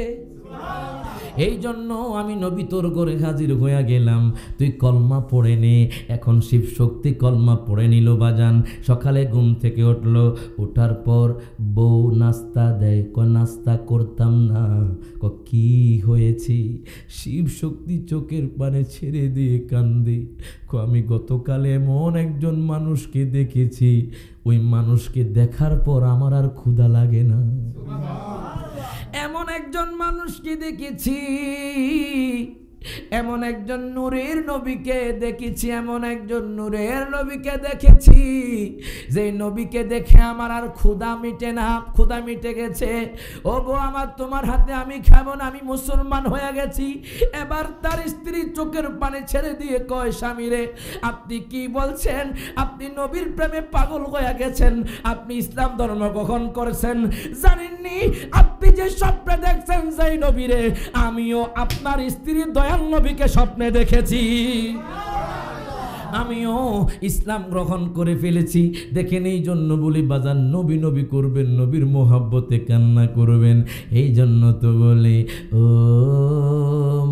এই জন্য আমি নবী তোর ঘরে হাজির হইয়া গেলাম, তুই কলমা পড়ে নে। এখন শিব শক্তি কলমা পড়ে নিল। বাজান সকালে ঘুম থেকে উঠলো, ওঠার পর বউ নাস্তা দেয়, নাস্তা করতাম না। কি হয়েছে? শিব শক্তি চোখের পানে ছেড়ে দিয়ে কান্দে। আমি গতকালে এমন একজন মানুষকে দেখেছি, ওই মানুষকে দেখার পর আমার আর ক্ষুধা লাগে না। এমন একজন মানুষকে দেখেছি, এমন একজন নূরের নবীকে দেখেছি, এমন একজন নূরের নবীকে দেখেছি, যে নবীকে দেখে আমার আর ক্ষুধা মিটে না, ক্ষুধা মিটে গেছে। ও বউ আমার, তোমার হাতে আমি খাবো না, আমি মুসলমান হয়ে গেছি। এবার তার স্ত্রী চোখের পানি ছেড়ে দিয়ে কয়, স্বামী রে, আপনি কি বলছেন? আপনি নবীর প্রেমে পাগল হয়ে গেছেন, আপনি ইসলাম ধর্ম গ্রহণ করেছেন, জানেননি? আপনি যে স্বপ্নে দেখছেন সেই নবীরে, আমিও আপনার স্ত্রী দয়াল নবীকে স্বপ্নে দেখেছি, আমিও ইসলাম গ্রহণ করে ফেলেছি। দেখেন, এই জন্য বলি বাজান, নবী নবী করবেন, নবীর মোহাব্বতে কান্না করবেন। এই জন্য তো বলি, ও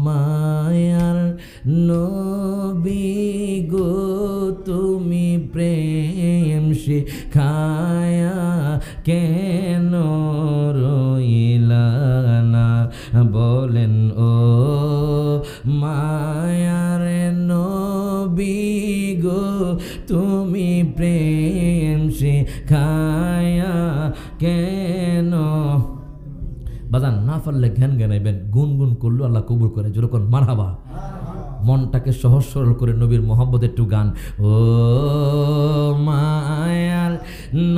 মায়ার নবী গো, তুমি প্রেম শিখায়া কেন রইলা না? বলেন, ও মায়ার নবী গো, তুমি প্রেম শিখায়া কেন? বাজান না পারলে জ্ঞান জ্ঞানাইবেন, গুনগুন করলো আল্লাহ কবুল করে। যেরকম মারহাবা, মনটাকে সহজ সরল করে নবীর মোহাব্বতের একটু গান। ও মায়ার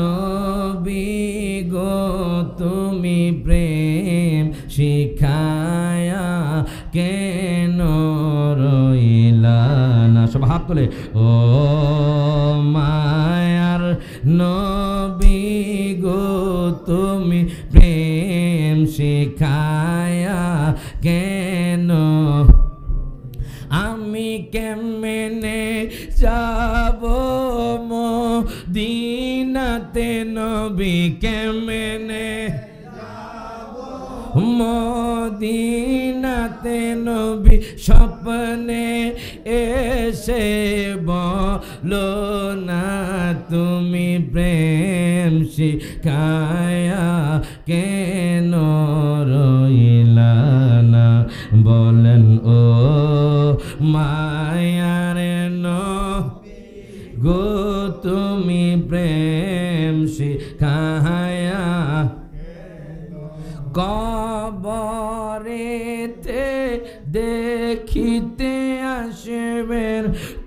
নবী গো, তুমি প্রেম শিখায়া কেন রইলা না? সব হাত তোলে। ও মায়ার নবী গো, তুমি প্রেম শিখায়া কেন? আমি কেমনে যাব মদিনাতে নবী, কেমনে মদিনাতে নবী, স্বপ্নে এসে বলো না তুমি প্রেম শিখায়া কেন রইলা না? বলেন, ও মায়ার নবী গো, তুমি প্রেম শিখায়া কবরেতে দেখিতে আসবেন,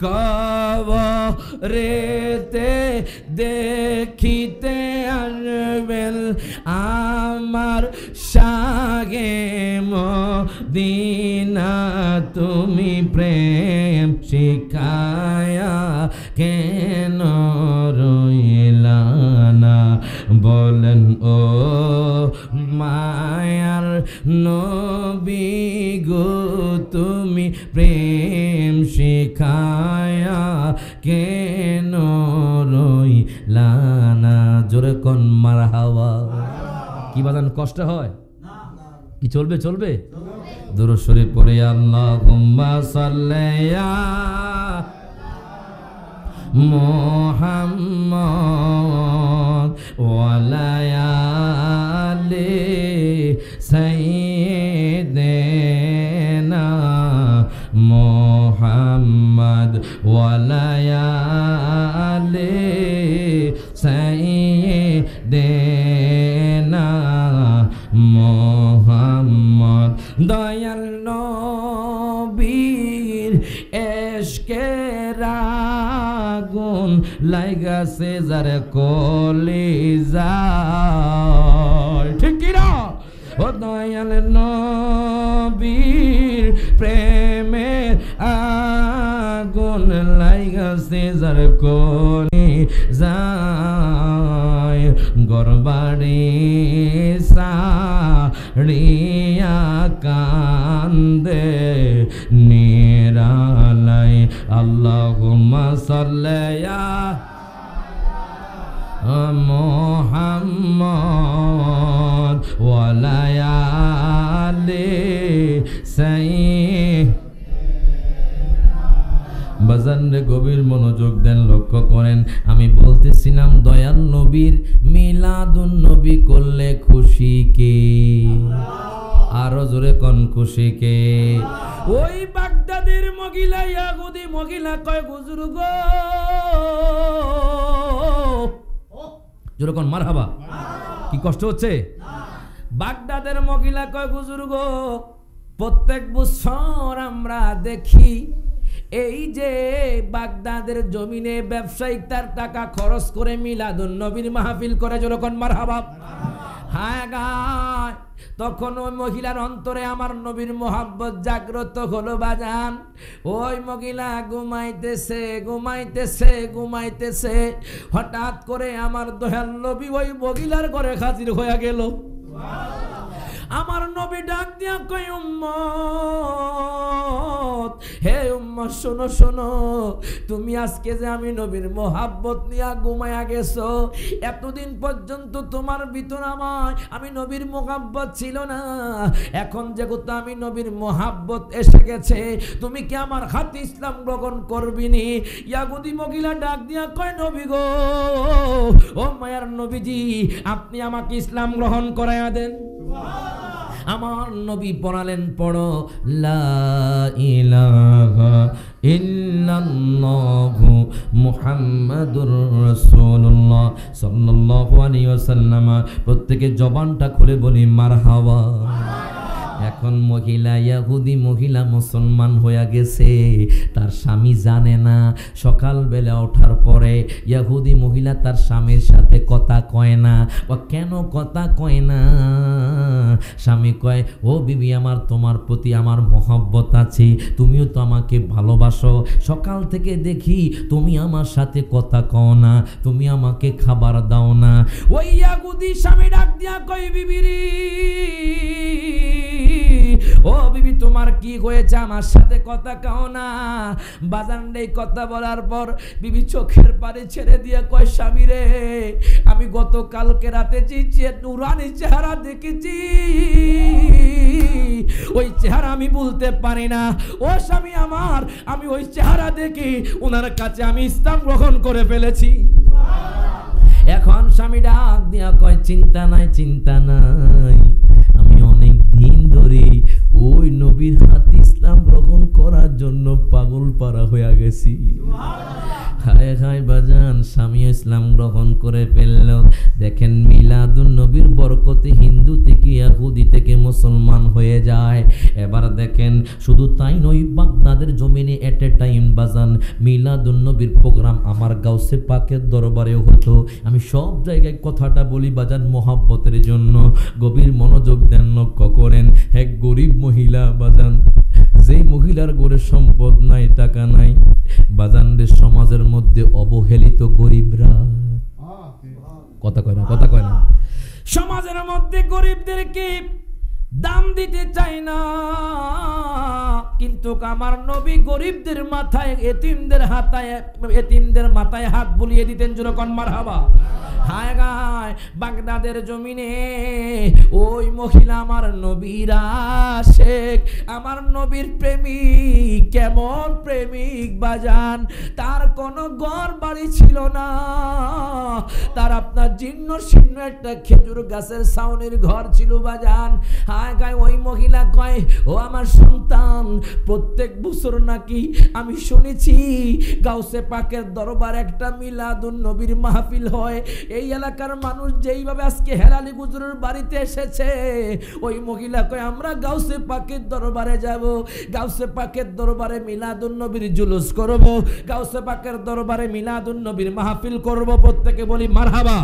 কবরেতে দেখিতে আসবেন আমার শাহে মদিনা তুমি প্রেম শিখায়া কেন রইলা না বলেন ও মায়ার নবী গো তুমি প্রেম শিখায়া কেন রইলা না জোরে কোন মারহাবা কি বাজান কষ্ট হয় কি চলবে চলবে দুরূদ শরীফ পড়ে আল্লাহুম্মা সাল্লি আলা মুহাম্মদ ওয়া আলা আলি সাইয়্যিদিনা মুহাম্মদ ওয়া আলা আলি সাইয়্যিদিনা মুহাম্মদ দয়াল নবীর এশকের আগুন লাইগাছে যার কলিজায় ঠিক কি না ও দয়াল নবীর প্রেমের আগুন লাইগাছে যার কলিজায় গরবাড়ি সাড়িয়া কান্দে নিরালাই আল্লাহুম্মা সাল্লি আলা মুহাম্মদ ওয়া আলা আলি সাইয়্যিদিনা বাজানরে গভীর মনোযোগ দেন লক্ষ্য করেন আমি বলতেছিলাম দয়াল নবীর মিলাদুন নবী করলে খুশি কে আরো জোরে কোন খুশি কে ওই বাগদাদের মহিলা ইয়াহুদি মহিলা কয় হুজুর গো জোরে কোন মারহাবা কি কষ্ট হচ্ছে বাগদাদের মহিলা কয় হুজুর গো প্রত্যেক বছর আমরা দেখি এই যে বাগদাদের জমিনে ব্যবসায়িক তার টাকা খরচ করে মিলাদুন নবীর মাহফিল করে যখন মারহাবা হ্যাঁ গায় তখন ওই মহিলার অন্তরে আমার নবীর মোহাব্বত জাগ্রত হলো বাজান ওই মহিলা ঘুমাইতেছে ঘুমাইতেছে ঘুমাইতেছে হঠাৎ করে আমার দয়াল নবী ওই মহিলার ঘরে হাজির হয়ে গেল আমার নবী ডাক দিয়া কই উম্মত হে উম্মত শোনো শোনো তুমি আজকে যে আমি নবীর মোহাব্বত নিয়া ঘুমায়া গেছো এতদিন পর্যন্ত তোমার ভিতর আমি নবীর মোহাব্বত ছিল না এখন যেহেতু আমি নবীর মোহাব্বত এসে গেছে তুমি কি আমার হাতে ইসলাম গ্রহণ করবিনি ইয়াহুদি মহিলা ডাক দিয়া কয় নবী গো ও মায়ার নবীজি আপনি আমাকে ইসলাম গ্রহণ করায়া দেন আমার নবী পড়ালেন পড়ো লা ইলাহা ইল্লাল্লাহু মুহাম্মাদুর রাসূলুল্লাহ সাল্লাল্লাহু আলাইহি ওয়াসাল্লাম প্রত্যেকে জবানটা খুলে বলি মারহাবা এখন মহিলা ইহুদি মহিলা মুসলমান হয়ে গেছে তার স্বামী জানে না সকালবেলা ওঠার পরে ইহুদি মহিলা তার স্বামীর সাথে কথা কয় না ও কেন কথা কয় না স্বামী কয় ও বিবি আমার তোমার প্রতি আমার মহব্বত আছে তুমিও তো আমাকে ভালোবাসো সকাল থেকে দেখি তুমি আমার সাথে কথা কও না তুমি আমাকে খাবার দাও না ওই ইহুদি স্বামী ডাক দিয়া কয় বিবিরি ও বিবি তোমার কি হয়েছে আমার সাথে কথা কও না বাজান নেই কথা বলার পর বিবি চোখের পানি ছেড়ে দিয়ে কয় স্বামী রে আমি গতকালকে রাতে যে নুরানি চেহারা দেখেছি ওই চেহারা আমি বলতে পারি না ও স্বামী আমার আমি ওই চেহারা দেখি ওনার কাছে আমি ইসলাম গ্রহণ করে ফেলেছি এখন স্বামী ডাক দিয়া কয় চিন্তা নাই আমি অনেক দিন ধরে ওই নবীর হাতে ইসলাম গ্রহণ করার জন্য পাগল পারা হয়ে গেছি। হায় হায় বাজান, স্বামী ইসলাম গ্রহণ করে ফেলল। দেখেন মিলাদুন নবীর বরকতে হিন্দু থেকে ইহুদি থেকে মুসলমান হয়ে যায়। এবার দেখেন শুধু তাই নয়, বাগদাদের জমিনে এট এ টাইম বাজান মিলাদুন নবীর প্রোগ্রাম আমার গাউসে পাকের দরবারে হতো। আমি সব জায়গায় কথাটা বলি বাজান মোহাব্বতের জন্য, গভীর মনোযোগ দেন, লক্ষ্য করেন। এক গরিব মহিলা বাজান, যেই মহিলার ঘরে সম্পদ নাই, টাকা নাই, বাজানদের সমাজের মধ্যে অবহেলিত গরিবরা, কথা কয় না, কথা কয় না, সমাজের মধ্যে গরিবদেরকে দাম দিতে চায় না, কিন্তু আমার নবী গরিবদের মাথায়, এতিমদের মাথায় হাত বুলিয়ে দিতেন। যেরকম মারহাবা। হায় গায় বাগদাদের জমিনে ওই মহিলা আমার নবীর আশেক, আমার নবীর প্রেমিক। কেমন প্রেমিক বাজান, তার কোনো ঘর বাড়ি ছিল না, তার আপনার জীর্ণ শীর্ণ একটা খেজুর গাছের ছাউনির ঘর ছিল বাজান। হায় গায় ওই মহিলা কয়, ও আমার সন্তান, প্রত্যেক বছর নাকি আমি শুনেছি গাউসে পাকের দরবার একটা মিলাদুন নবীর মাহফিল হয়। এই এলাকার মানুষ যেইভাবে আজকে হেলালি হুজুরের বাড়িতে এসেছে, ওই মহিলা কয় আমরা গাউসে পাকের দরবারে যাব, গাউসে পাকের দরবারে মিলাদুন নবীর জুলুস করব, গাউসে পাকের দরবারে মিলাদুন নবীর মাহফিল করব। প্রত্যেকে বলি মারহাবা।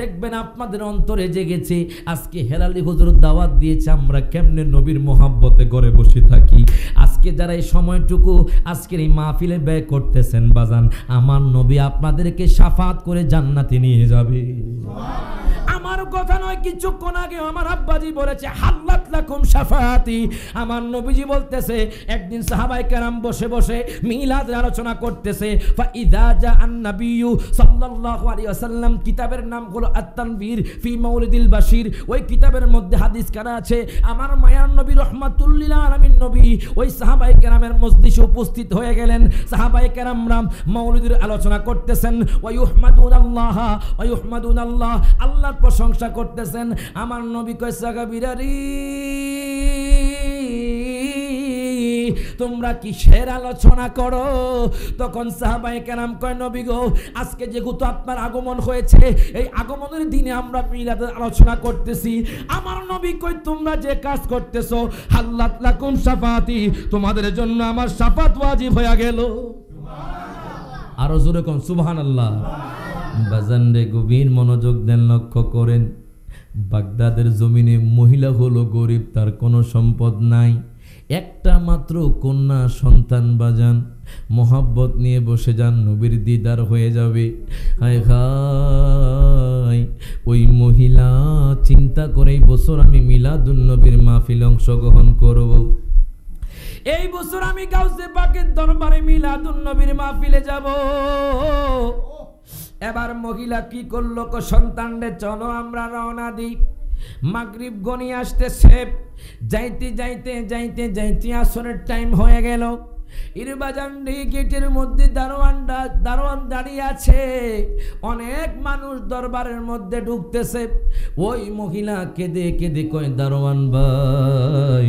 দেখবেন আপনাদের অন্তরে জেগেছে। আজকে হেলালি হুজুর দাওয়াত দিয়েছে, আমরা কেমনে নবীর মোহাব্বতে ঘরে বসে থাকি। আজকে যারা এই সময়টুকু আজকের এই মাহফিলে ব্যয় করতেছেন বাজান, আমার নবী আপনাদেরকে শাফাত করে জান্নাতে নিয়ে যাবে। আমার কথা নয়, কিছুক্ষণ আগে আমার আব্বাজি বলেছে হাল্লাত লাকুম শাফাতি। আমার নবীজি বলতেছে, একদিন সাহাবায়ে কেরাম বসে বসে মিলাদের আলোচনা করতেছে। ফাইদা জাআন নাবিয়্যু সাল্লাল্লাহু আলাইহি ওয়াসাল্লাম, কিতাবের নাম হলো আত-তানবীর ফি মাউলিদিল বাশির। ওই কিতাবের মধ্যে হাদিস কানা আছে, আমার মায়ার নবী রহমাতুল্লিল আলামিন নবী ওই সাহাবায়ে কেরামের মজলিসে উপস্থিত হয়ে গেলেন। সাহাবায়ে কেরামরা মাউলিদের আলোচনা করতেছেন। ওয়া ইউহমাদুনাল্লাহ ওয়া ইউহমাদুনাল্লাহ, আল্লাহর প্রশংসা করতেছেন। আমার নবী কয় সাহাবীরারি, তোমরা কিসের আলোচনা করো? তখন সাহাবায়ে কেরাম কয়, নবী গো, আজকে যেহেতু আপনার আগমন হয়েছে, এই আগমনের দিনে আমরা মিলাদের আলোচনা করতেছি। আমার নবী কয়, তোমরা যে কাজ করতেছো হাল্লাত লাকুম শাফাতি, তোমাদের জন্য আমার শাফাত ওয়াজিব হয়ে গেল। আরো জোরে কোন সুবহানাল্লাহ। বাজান রে, গভীর মনোযোগ দেন, লক্ষ্য করেন। বাগদাদের জমিনে মহিলা হলো গরিব, তার কোনো সম্পদ নাই, একটা মাত্র কন্যা সন্তান বাজান। মোহাব্বত নিয়ে বসে যান, নবীর দিদার হয়ে যাবে। হায় হায়, ওই মহিলা চিন্তা করে এই বছর আমি মিলাদুন নবীর মাহফিলে অংশগ্রহণ করব, এই বছর আমি গাউসে পাকের দরবারে মিলাদুন নবীর মাহফিলে যাব। এবার মহিলা কি করলো, সন্তানরে চলো আমরা রওনা দিই। মাগরিব গনি আসতেছে, যাইতে যাইতে যাইতে যাইতে আসরের টাইম হয়ে গেল। ইরবাজান্ডি গেটের মধ্যে দারোয়ান দাঁড়িয়ে আছে, অনেক মানুষ দরবারের মধ্যে ঢুকতেছে। ওই মহিলা কেঁদে কেঁদে কয়, দারোয়ান ভাই,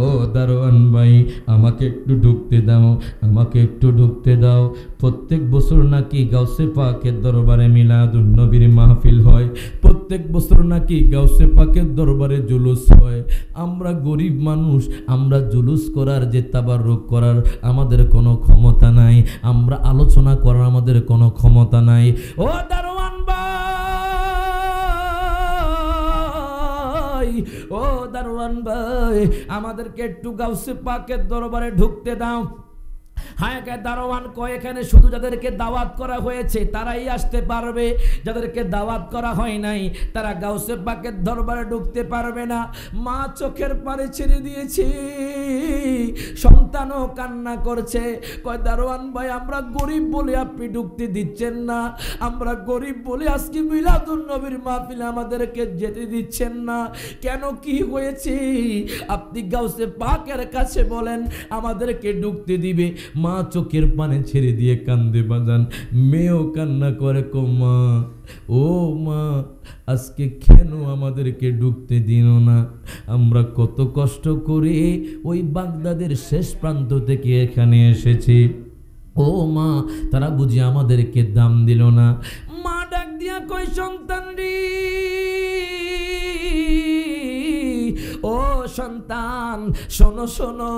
ও দারোয়ান ভাই, আমাকে একটু ঢুকতে দাও, আমাকে একটু ঢুকতে দাও। প্রত্যেক বছর নাকি গাউসে পাকের দরবারে মিলাদুন নবীর মাহফিল হয়, প্রত্যেক বছর নাকি গাউসে পাকের দরবারে জুলুস হয়। আমরা গরিব মানুষ, আমরা জুলুস করার, যে তাবাররুক করার আমাদের কোনো ক্ষমতা নাই, আমরা আলোচনা করার আমাদের কোনো ক্ষমতা নাই। ও দারোয়ান ভাই, ও দারোয়ান ভাই, আমাদেরকে একটু গাউসে পাকের দরবারে ঢুকতে দাও। হায় কে দারোয়ান কয়, এখানে শুধু যাদেরকে দাওয়াত করা হয়েছে তারাই আসতে পারবে, যাদেরকে দাওয়াত করা হয় নাই তারা গাউসে পাকের দরবারে ঢুকতে পারবে না। মা চোখের পানি ছেড়ে দিয়েছে, সন্তানও কান্না করছে। কয়, দারোয়ান ভাই, আমরা গরিব বলে আপনি ঢুকতে দিচ্ছেন না, আমরা গরিব বলে আজকে মিলাদুন নবীর মাহফিলে আমাদেরকে যেতে দিচ্ছেন না কেন? কি হয়েছে? আপনি গাউসে পাকের কাছে বলেন, আমাদেরকে ঢুকতে দিবে। মা মা চোখের পানি ছেড়ে দিয়ে কান্দে বাজান, মেয়েও কান্না করে, কো মা, ও মা, আজকে কেন আমাদেরকে ঢুকতে দিল না? আমরা কত কষ্ট করে ওই বাগদাদের শেষ প্রান্ত থেকে এখানে এসেছি, ও মা, তারা বুঝি আমাদেরকে দাম দিল না। মা ডাক দিয়া কই, সন্তান রে, ও সন্তান, শোনো শোনো,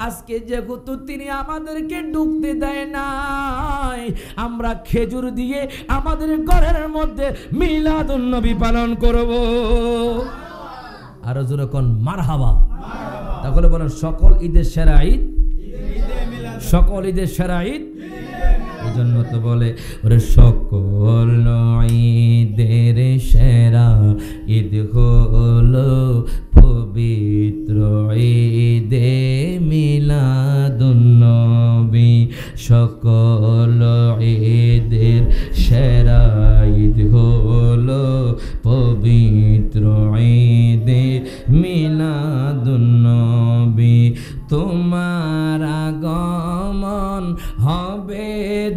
আজকে যেহেতু তিনি আমাদেরকে ঢুকতে দেয় নাই, আমরা খেজুর দিয়ে আমাদের ঘরের মধ্যে মিলাদুন নবী পালন করব। আরো জোরে কোন মারহাবা। তাহলে বলেন সকল ঈদের সেরা ঈদ, সকল ঈদের সেরা ঈদ। এই জন্য তো বলে, ওরে সকল ঈদের সেরা ঈদ হলো পবিত্র ঈদে মিলাদুন নবী। সকল ঈদের সেরা ঈদ হলো পবিত্র ঈদে মিলাদুন নবী। তোমার আগমন হবে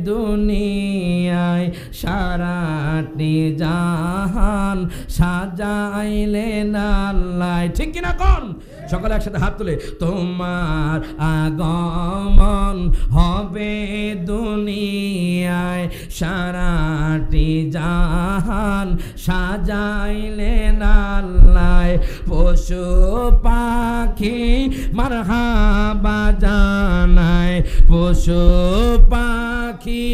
দুনিয়ায়, সারাটি জাহান সাজাইলেন আল্লাহ। ঠিক কিনা কোন? সকলে একসাথে হাত তুলে, তোমার আগমন হবে দুনিয়ায়, সারাটি জাহান সাজাইলেন আল্লাহ। পশু পাখি মারহাবা জানায়, পশু পাখি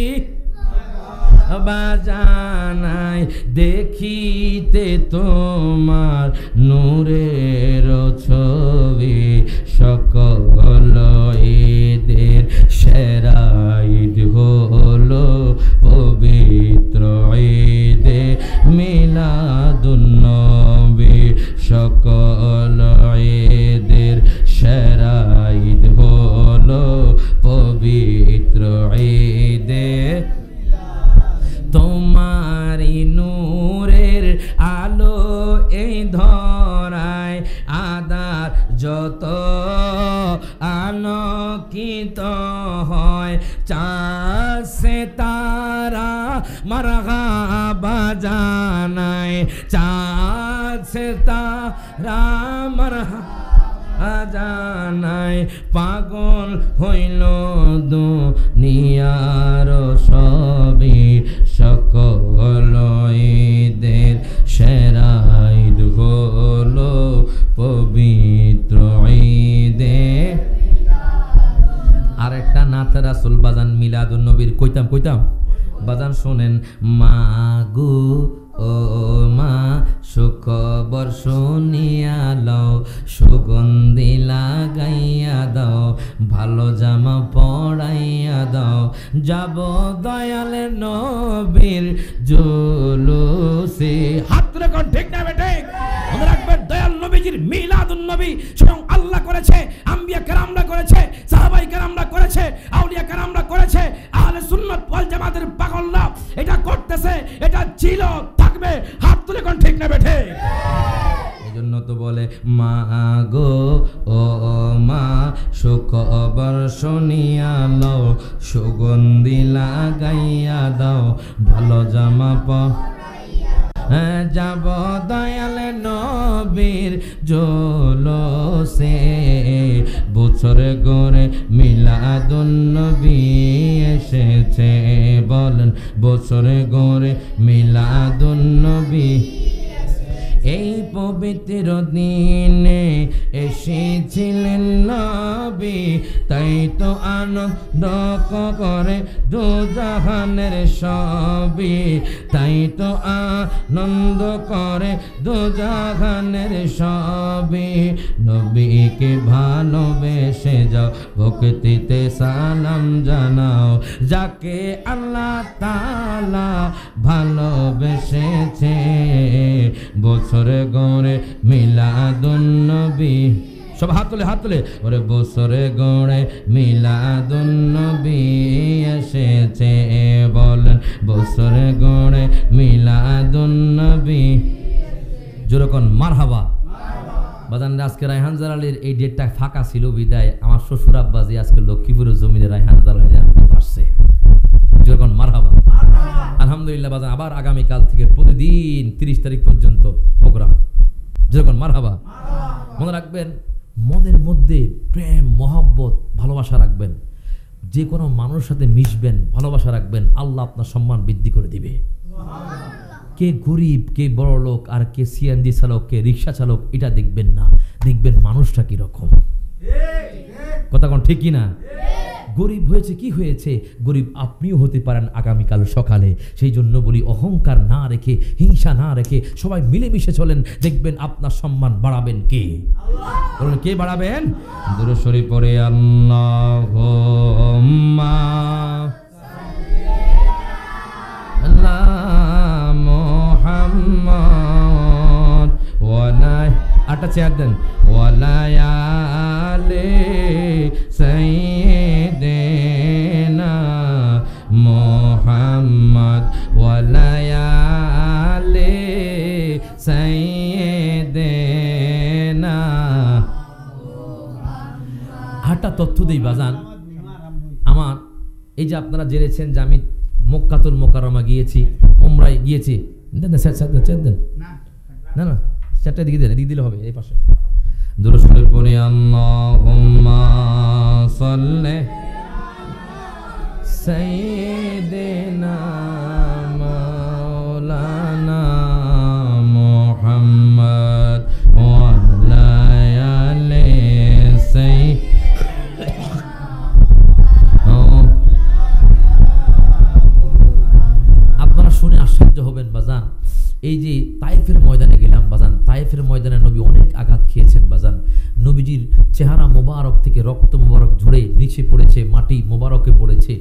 বাজানায়, দেখিতে তোমার নূরের ছবি। সকল ঈদের সেরা ঈদ হলো পবিত্র ঈদে মিলাদুন নবী। সকল ঈদের সেরা ঈদ হলো পবিত্র ঈদে। তোমারি নূরের আলো এই ধরায়, আদার যত আলোকিত হয়, চাঁদ সে তারা মারহাবা জানায়, চাঁদ সে তারা মারহাবা জানায়। পাগল হইল দুনিয়ার সবই, সকল ঈদের সেরা ঈদ হলো পবিত্র ঈদে। আরেকটা নাতে রাসূল বাজান মিলাদুন নবীর কইতাম বাজান শোনেন। মা গো, ও মা, সুখবর শুনিয়া লও, সুগন্ধি লাগাইয়া দাও, ভালো জামা পরাইয়া দাও, যাব দয়ালে নবীর জুলুসে। হাত তুলে কোন ঠিক না বেঠিক? মনে রাখবেন, দয়াল নবীজির মিলাদুন নবী স্বয়ং আল্লাহ করেছে, আম্বিয়া কেরামরা করেছে, সাহাবায়ে কেরামরা করেছে, আউলিয়া কেরামরা করেছে। আহলে সুন্নাত ওয়াল জামাতের পাগলরা এটা করতেছে, এটা ছিল, থাকবে। হাত তুলে কোন ঠিক না বেঠিক? এই জন্য তো বলে, মা গো, ও মা, সুখবর শুনিয়া লও, সুগন্ধি লাগাইয়া দাও, ভালো জামা যাব দয়ালে নবীর জুলুসে। বছরে গড়ে মিলাদুন নবী এসেছে, বলেন বছরে গড়ে মিলাদুন নবী। এই পবিত্র দিনে এসেছিলেন নবী, তাই তো আনন্দ করে দুজাহানের সবই, তাই তো আনন্দ করে দুজাহানের সবই। নবীকে ভালোবেসে যাও, ভক্তিতে সালাম জানাও, যাকে আল্লাহ তাআলা ভালোবেসেছে। বছরে গড়ে মিলাদুন নবী, সব হাত তুলে, ওরে বছরে গড়ে মিলাদুন নবী এসেছে, বলেন বছরে গড়ে মিলাদুন নবী। যেরকম মারহাবা, বাজান আজকে রায়হান জালালের এই ডেটটা ফাঁকা ছিল বিদায় আমার শ্বশুর আব্বাজি আজকে লক্ষ্মীপুরের জমিনে রায়হান জালালি আনতে পারছে, যখন মারহাবা আলহামদুলিল্লাহ। বাজান আবার আগামীকাল থেকে প্রতিদিন 30 তারিখ পর্যন্ত প্রোগ্রাম, যখন মারহাবা। মনে রাখবেন মনের মধ্যে প্রেম মহব্বত ভালোবাসা রাখবেন, যে কোনো মানুষের সাথে মিশবেন, ভালোবাসা রাখবেন, আল্লাহ আপনার সম্মান বৃদ্ধি করে দিবে। কে গরিব কে বড় লোক আর কে সিএনজি চালক কে রিক্সা চালক এটা দেখবেন না, দেখবেন মানুষটা কিরকম। কথা কোন ঠিক কিনা? গরিব হয়েছে কি হয়েছে, গরিব আপনিও হতে পারেন আগামীকাল সকালে। সেই জন্য বলি অহংকার না রেখে হিংসা না রেখে সবাই মিলেমিশে চলেন, দেখবেন আপনার সম্মান বাড়াবেন কে? বলুন কে বাড়াবেন? দুরূদ শরীফ পড়ে আল্লাহুম্মা আলা মুহাম্মদ ওয়ালা আটা চেয়ার দেন ওয়ালা আলে সাইয়্যিদিনা মুহাম্মদ ওয়ালা আলে সাইয়্যিদিনা। আটা তথ্য দেই বাজান আমার, এই যে আপনারা জেনেছেন যে আমি মক্কাতুল মুকাররমা গিয়েছি, উমরায় গিয়েছি। দেন দেন না না চারটা দিকে দেন, এদিকে দিলে হবে, এই পাশে। দুরূদ শরীফ পড়ি আল্লাহুম্মা সাল্লি সাইয়্যিদিনা মাওলানা মুহাম্মদ ওয়া আলা আলি আপনারা শুনে আশ্চর্য হবেন বাজান। এই যে তায়েফের ময়দানে গেলাম বাজান, তায়েফের ময়দানে নবী অনেক আঘাত খেয়েছেন বাজান। নবীজির চেহারা মোবারক থেকে রক্ত মোবারক ঝরে নিচে পড়েছে, মাটি মোবারকে পড়েছে।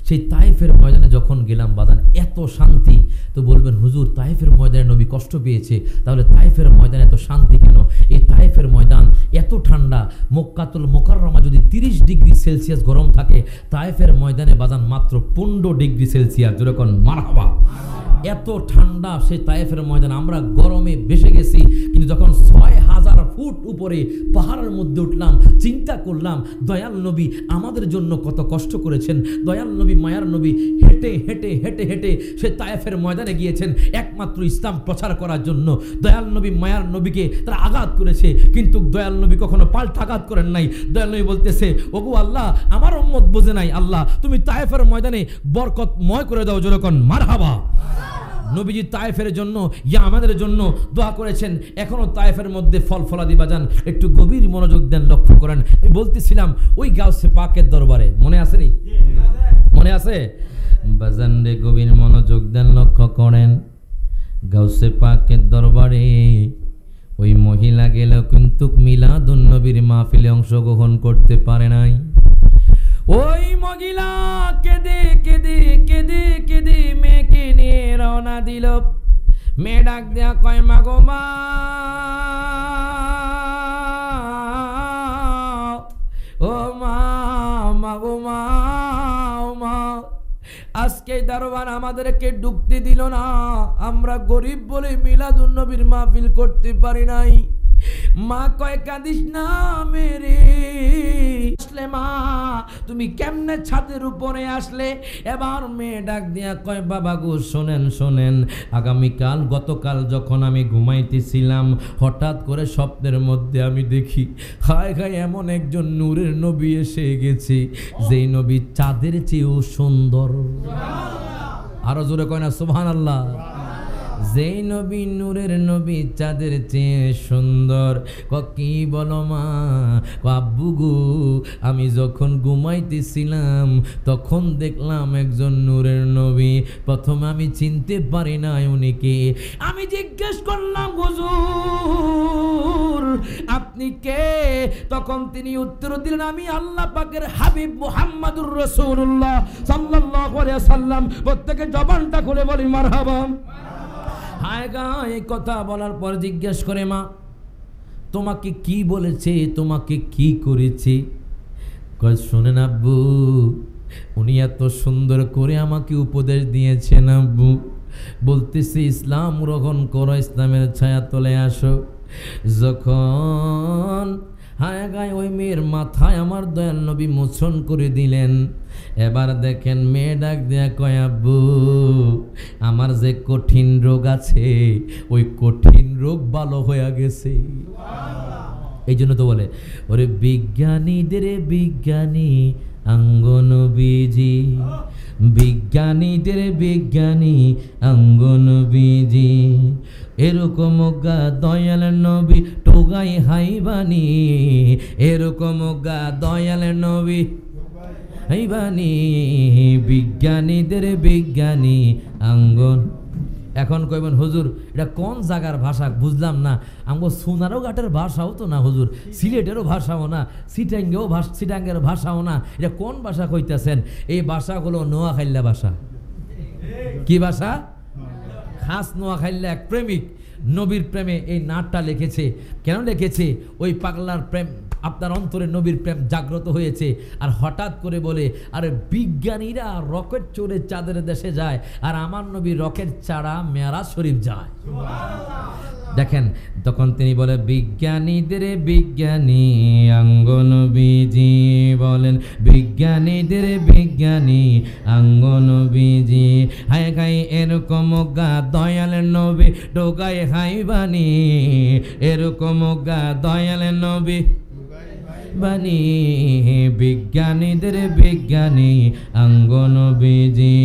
সেই তায়েফের ময়দানে যখন গেলাম বাজান এত শান্তি। তো বলবেন হুজুর তায়েফের ময়দানে নবী কষ্ট পেয়েছে, তাহলে তায়েফের ময়দানে এত শান্তি কেন? এই তায়েফের ময়দান এত ঠান্ডা, মক্কাতুল মুকাররমা যদি 30 ডিগ্রি সেলসিয়াস গরম থাকে, তায়েফের ময়দানে বাজান মাত্র 15 ডিগ্রি সেলসিয়াস, যেরকম মারহাবা। এত ঠান্ডা সেই তায়েফের ময়দান, আমরা গরমে বেসে গেছি। কিন্তু যখন 6000 ফুট উপরে পাহাড়ের মধ্যে উঠলাম, চিন্তা করলাম দয়াল নবী আমাদের জন্য কত কষ্ট করেছেন। দয়াল নবী মায়ার নবী হেঁটে হেঁটে হেঁটে হেঁটে সে তায়েফের ময়দানে গিয়েছেন একমাত্র ইসলাম প্রচার করার জন্য। দয়াল নবী মায়ার নবীকে তারা আঘাত করেছে, কিন্তু দয়াল নবী কখনো পাল্টা আঘাত করেন নাই। দয়াল নবী বলতেছে ওগো আল্লাহ আমার উম্মত বোঝে নাই, আল্লাহ তুমি তায়েফের ময়দানে বরকতময় করে দাও, যেরকম মারহাবা। নবীজি তায়েফের জন্য ইয়া আমাদের জন্য দোয়া করেছেন। এখনো তায়েফের মধ্যে ফল ফলাদি বাজান, একটু গভীর মনোযোগ দেন, লক্ষ্য করেন। আমি বলতেছিলাম ওই গাউসে পাকের দরবারে, মনে আছে নি? মনে আছে বাজান রে, গভীর মনোযোগ দেন, লক্ষ্য করেন। গাউসে পাকের দরবারে ওই মহিলা গেল, কিন্তু মিলাদুন নবীর মাহফিলে অংশগ্রহণ করতে পারে নাই। ওই মহিলা কেঁদে কেঁদে কেঁদে কেঁদে মেয়েকে নিয়ে রওনা দিল। মেয়ে ডাক দেয়া কয় মা গো মা, ও মা, মা গো মা, ও মা, আজকে দরবার আমাদেরকে ঢুকতে দিল না, আমরা গরিব বলে মিলাদুন নবীর মাহফিল করতে পারি নাই। মা কয় কাঁদিস না মেরে, আসলে মা তুমি কেমনে ছাদের উপরে আসলে? এবার মেয়ে ডাক দিয়া কয় বাবা গো শোনেন শোনেন, আগামীকাল গতকাল যখন আমি ঘুমাইতেছিলাম হঠাৎ করে স্বপ্নের মধ্যে আমি দেখি হায় হায় এমন একজন নূরের নবী এসে গেছে, যেই নবী চাঁদের চেয়েও সুন্দর। আরো জোরে কয় না সুবহানাল্লাহ। যেই নবী নূরের নবী চাঁদের চেয়ে সুন্দর। কি বলো মা? আব্বু গো আমি যখন ঘুমাইতেছিলাম তখন দেখলাম একজন নূরের নবী, প্রথমে আমি চিনতে পারি না উনিকে। আমি জিজ্ঞেস করলাম হুজুর আপনি কে? তখন তিনি উত্তর দিলেন আমি আল্লাহ পাকের হাবিব মুহাম্মাদুর রাসূলুল্লাহ সাল্লাল্লাহু আলাইহি ওয়াসাল্লাম। প্রত্যেকে জবানটা খুলে বলি মারহাবা। হায় গা, এই কথা বলার পর জিজ্ঞেস করে মা তোমাকে কি বলেছে, তোমাকে কি করেছে? কয় শোনেন আব্বু, উনি এত সুন্দর করে আমাকে উপদেশ দিয়েছেন আব্বু, বলতেছে ইসলাম গ্রহণ করো, ইসলামের ছায়া তলে আসো। যখন হায় গায়ে ওই মেয়ের মাথায় আমার দয়াল নবী মোচন করে দিলেন, এবার দেখেন মেয়ে ডাক দেয়া কয়, আব্বু আমার যে কঠিন রোগ আছে ওই কঠিন রোগ ভালো হয়ে গেছে। এই জন্য তো বলে ওরে বিজ্ঞানীদের বিজ্ঞানী অঙ্গনবীজি, বিজ্ঞানীদের বিজ্ঞানী অঙ্গনবীজি, এরকম গা দয়াল নবী টোগাই হাইবানি, এরকম গা দয়াল নবী হাইবানি, বিজ্ঞানীদের বিজ্ঞানী অঙ্গন। এখন কইবেন হুজুর এটা কোন জায়গার ভাষা বুঝলাম না, আমগো সোনারও ঘাটের ভাষাও তো না হুজুর, সিলেটেরও ভাষাও না, সিটাঙ্গের ভাষাও না, এটা কোন ভাষা কইতেছেন? এই ভাষাগুলো নোয়াখাইল্লা ভাষা। কি ভাষা? খাস নোয়াখাইল্লা এক প্রেমিক নবীর প্রেমে এই নাটটা লিখেছে। কেন লিখেছে? ওই পাগলার প্রেম আপনার অন্তরে নবীর প্রেম জাগ্রত হয়েছে, আর হঠাৎ করে বলে আরে বিজ্ঞানীরা রকেট চড়ে চাঁদের দেশে যায়, আর আমার নবী রকেট ছাড়া মেরাজ শরীফ যায়। দেখেন তখন তিনি বলে বিজ্ঞানীদের বিজ্ঞানী অঙ্গনবীজি, বলেন বিজ্ঞানীদের বিজ্ঞানী অঙ্গনবীজি, হায় গাই এরকম গা দয়াল নবী টোগাই হাইবানি, এরকম গা দয়াল নবী বানি, বিজ্ঞানীদের বিজ্ঞানী অঙ্গনবীজি,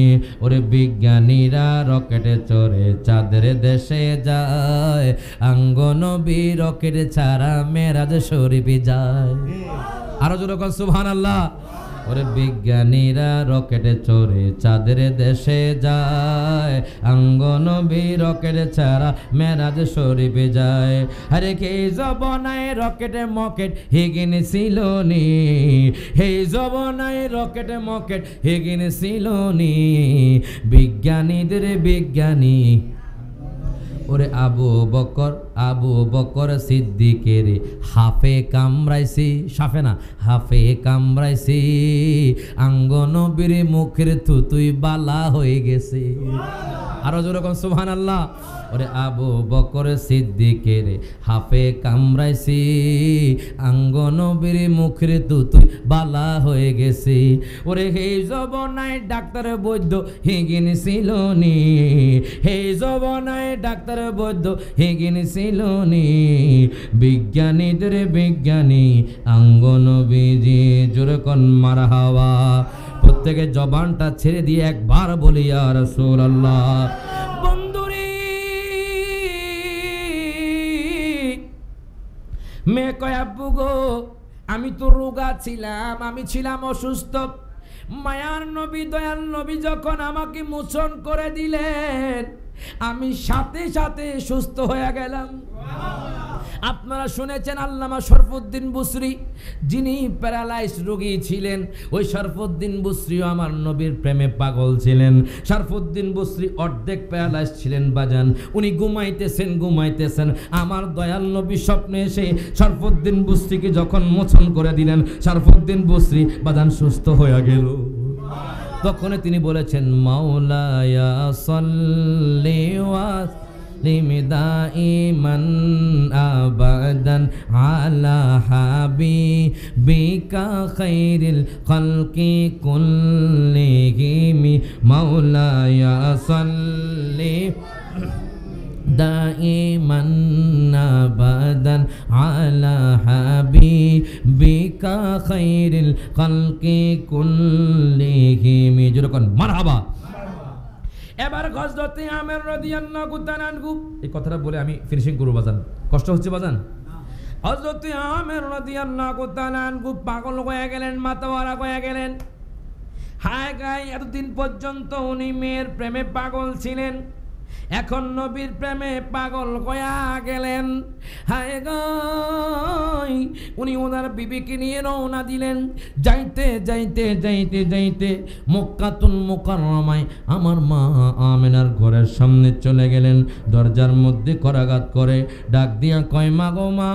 ওরে বিজ্ঞানীরা রকেটে চড়ে চাঁদের দেশে যায়, অঙ্গনবী রকেট ছাড়া মেরাজ শরীফ যায়। আরো জোরে কর সুবহানাল্লাহ। ওরে বিজ্ঞানীরা রকেটে চড়ে চাঁদের দেশে যায়, অঙ্গনবী রকেট ছাড়া মেরাজ শরীফে যায়। আরে কে জবনায় রকেটে মকেট হেগিন ছিল নি, হে জবনায় রকেটে মকেট হেগিন ছিল নি, বিজ্ঞানীদের বিজ্ঞানী। ওরে আবু বকর সিদ্দিকের হাফে কামড়াইছি, সাফে না হাফে কামড়াইছি, অঙ্গনবীর মুখের থুতুই বালা হয়ে গেছে। আরো যেরকম সুবহানাল্লাহ। ওরে আবু বকর সিদ্দিকের হাফে কামড়াইছি, অঙ্গনবীর মুখের থুতুই বালা হয়ে গেছে। ওরে হে জবনায় ডাক্তার বৈদ্য হেগিন ছিল নি, হে জবনায় ডাক্তার বৈদ্য হেগিন ছিল নি, বিজ্ঞানীদের বিজ্ঞানী অঙ্গনবীজি। জোরে কোন মারহাবা। প্রত্যেকে জবানটা ছেড়ে দিয়ে একবার বলি ইয়া রাসূলুল্লাহ। বন্ধুরে মেয়ে কয় আব্বু গো আমি তো রোগা ছিলাম, আমি ছিলাম অসুস্থ, মায়ার নবী দয়াল নবী যখন আমাকে মোচন করে দিলেন আমি সাথে সাথে সুস্থ হয়ে গেলাম। আপনারা শুনেছেন আল্লামা শরফুদ্দিন বুসরি যিনি প্যারালাইজ রোগী ছিলেন, ওই শরফুদ্দিন বুসরিও আমার নবীর প্রেমে পাগল ছিলেন। শরফুদ্দিন বুসরি অর্ধেক প্যারালাইজ ছিলেন বাজান, উনি ঘুমাইতেছেন, আমার দয়াল নবী স্বপ্নে এসে শরফুদ্দিন বুসরিকে যখন মোচন করে দিলেন, শরফুদ্দিন বুসরি বাজান সুস্থ হয়ে গেল। তখন তিনি বলেছেন মাওলায়া সাল্লি ওয়া সাল্লিম দাইমান আবাদান আলা হাবিবিকা খাইরিল খালকি কুল্লিহিম, মাওলায়া সাল্লি দাইমান আবাদান আলা হাবিবিকা খাইরিল খালকি কুল্লিহিম। যেরকম মারহাবা। এবার হযরতে আমের রাদিয়াল্লাহু তাআলা আনহু, এই কথাটা বলে আমি ফিনিশিং করব বাজান, কষ্ট হচ্ছে বাজান। হযরতে আমের রাদিয়াল্লাহু তাআলা আনহু পাগল হয়ে গেলেন, মাতাওয়ারা হয়ে গেলেন। হায় গায় এতদিন পর্যন্ত উনি মেয়ের প্রেমে পাগল ছিলেন, এখন নবীর প্রেমে পাগল হয়ে গেলেন। হায় গায় উনি ওনার বিবিকে নিয়ে রওনা দিলেন। যাইতে যাইতে যাইতে যাইতে মক্কাতুল মুকাররমায় আমার মা আমেনার ঘরের সামনে চলে গেলেন। দরজার মধ্যে করাঘাত করে ডাক দিয়া কয় মা গো মা,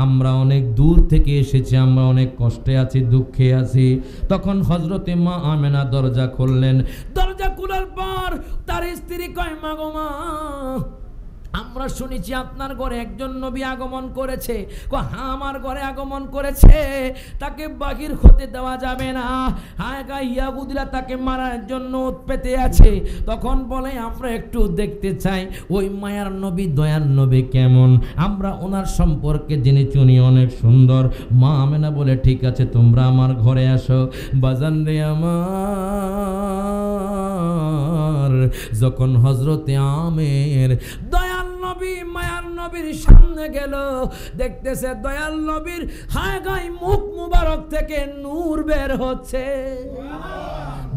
আমরা অনেক দূর থেকে এসেছি, আমরা অনেক কষ্টে আছি, দুঃখে আছি। তখন হযরতে মা আমেনা দরজা খুললেন। দরজা খোলার পর তার তার স্ত্রী কয় মা গো মা, আমরা শুনেছি আপনার ঘরে একজন নবী আগমন করেছে। হ্যাঁ আমার ঘরে আগমন করেছে, তাকে বাহির হতে দেওয়া যাবে না। হ্যাঁ ইয়াহুদিরা তাকে মারার জন্য পেতে আছে। তখন বলে আমরা একটু দেখতে চাই ওই মায়ার নবী দয়ার নবী কেমন, আমরা ওনার সম্পর্কে জেনে চুনি অনেক সুন্দর। মা আমেনা বলে ঠিক আছে তোমরা আমার ঘরে আসো। বাজান রে আমার, যখন হযরতে আমের দয়াল নবী মায়ার নবীর সামনে গেল, দেখতেছে দয়াল নবীর হায় গায় মুখ মুবারক থেকে নূর বের হচ্ছে।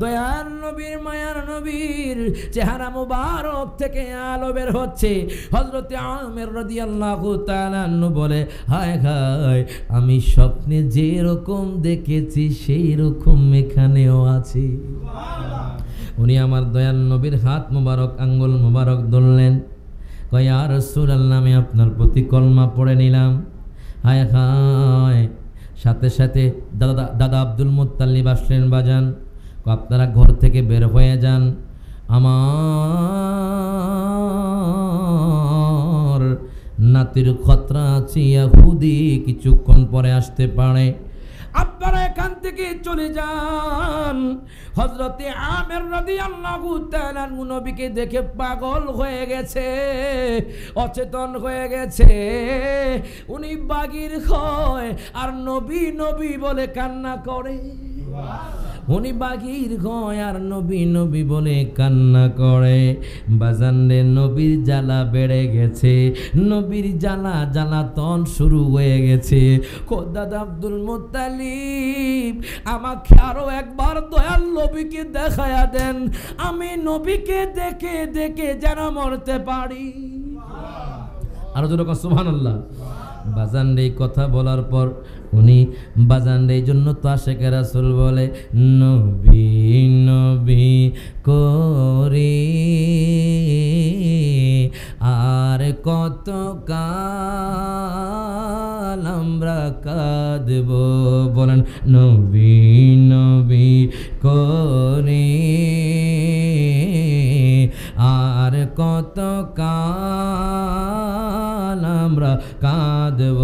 দয়াল নবীর মায়ার নবীর চেহারা মুবারক থেকে আলো বের হচ্ছে। হযরতে আমের রাদিয়াল্লাহু তাআলা আনহু বলে হায় হায়, আমি স্বপ্নে যে রকম দেখেছি সেই রকম এখানেও আছে। উনি আমার দয়াল নবীর হাত মুবারক আঙ্গুল মুবারক ধরলেন, কয় ইয়া রাসূলুল্লাহ আমি আপনার প্রতি কলমা পড়ে নিলাম। হায় হায়, সাথে সাথে দাদা আব্দুল মুত্তালিব আসলেন, বাজান আপনারা ঘর থেকে বের হয়ে যান, আমার নাতির খতরা আছে, ইহুদি কিছুক্ষণ পরে আসতে পারে, আপনারা এখান থেকে চলে যান। হযরতে আমের রাদিয়াল্লাহু তাআলা নবীকে দেখে পাগল হয়ে গেছে, অচেতন হয়ে গেছে। উনি বাগির হয় আর নবী নবী বলে কান্না করে। উনি বাগির হয় আর নবী নবী বলে কান্না করে। বাজানরে নবীর জ্বালা বেড়ে গেছে, নবীর জ্বালাতন শুরু হয়ে গেছে। খোদাদ আব্দুল মুত্তালিব আমাকে আরো একবার দয়াল নবীকে দেখায়া দেন, আমি নবীকে দেখে দেখে যেন মরতে পারি। আরো যেরকম সুবহানাল্লাহ। বাজান এই কথা বলার পর উনি বাজান এই জন্য তো আশেকে রাসূল বলে নবী নবী করে আর কত কাল আমরা কাঁদব, বলেন নবী নবী করে আর কত কাল আমরা কাঁদব,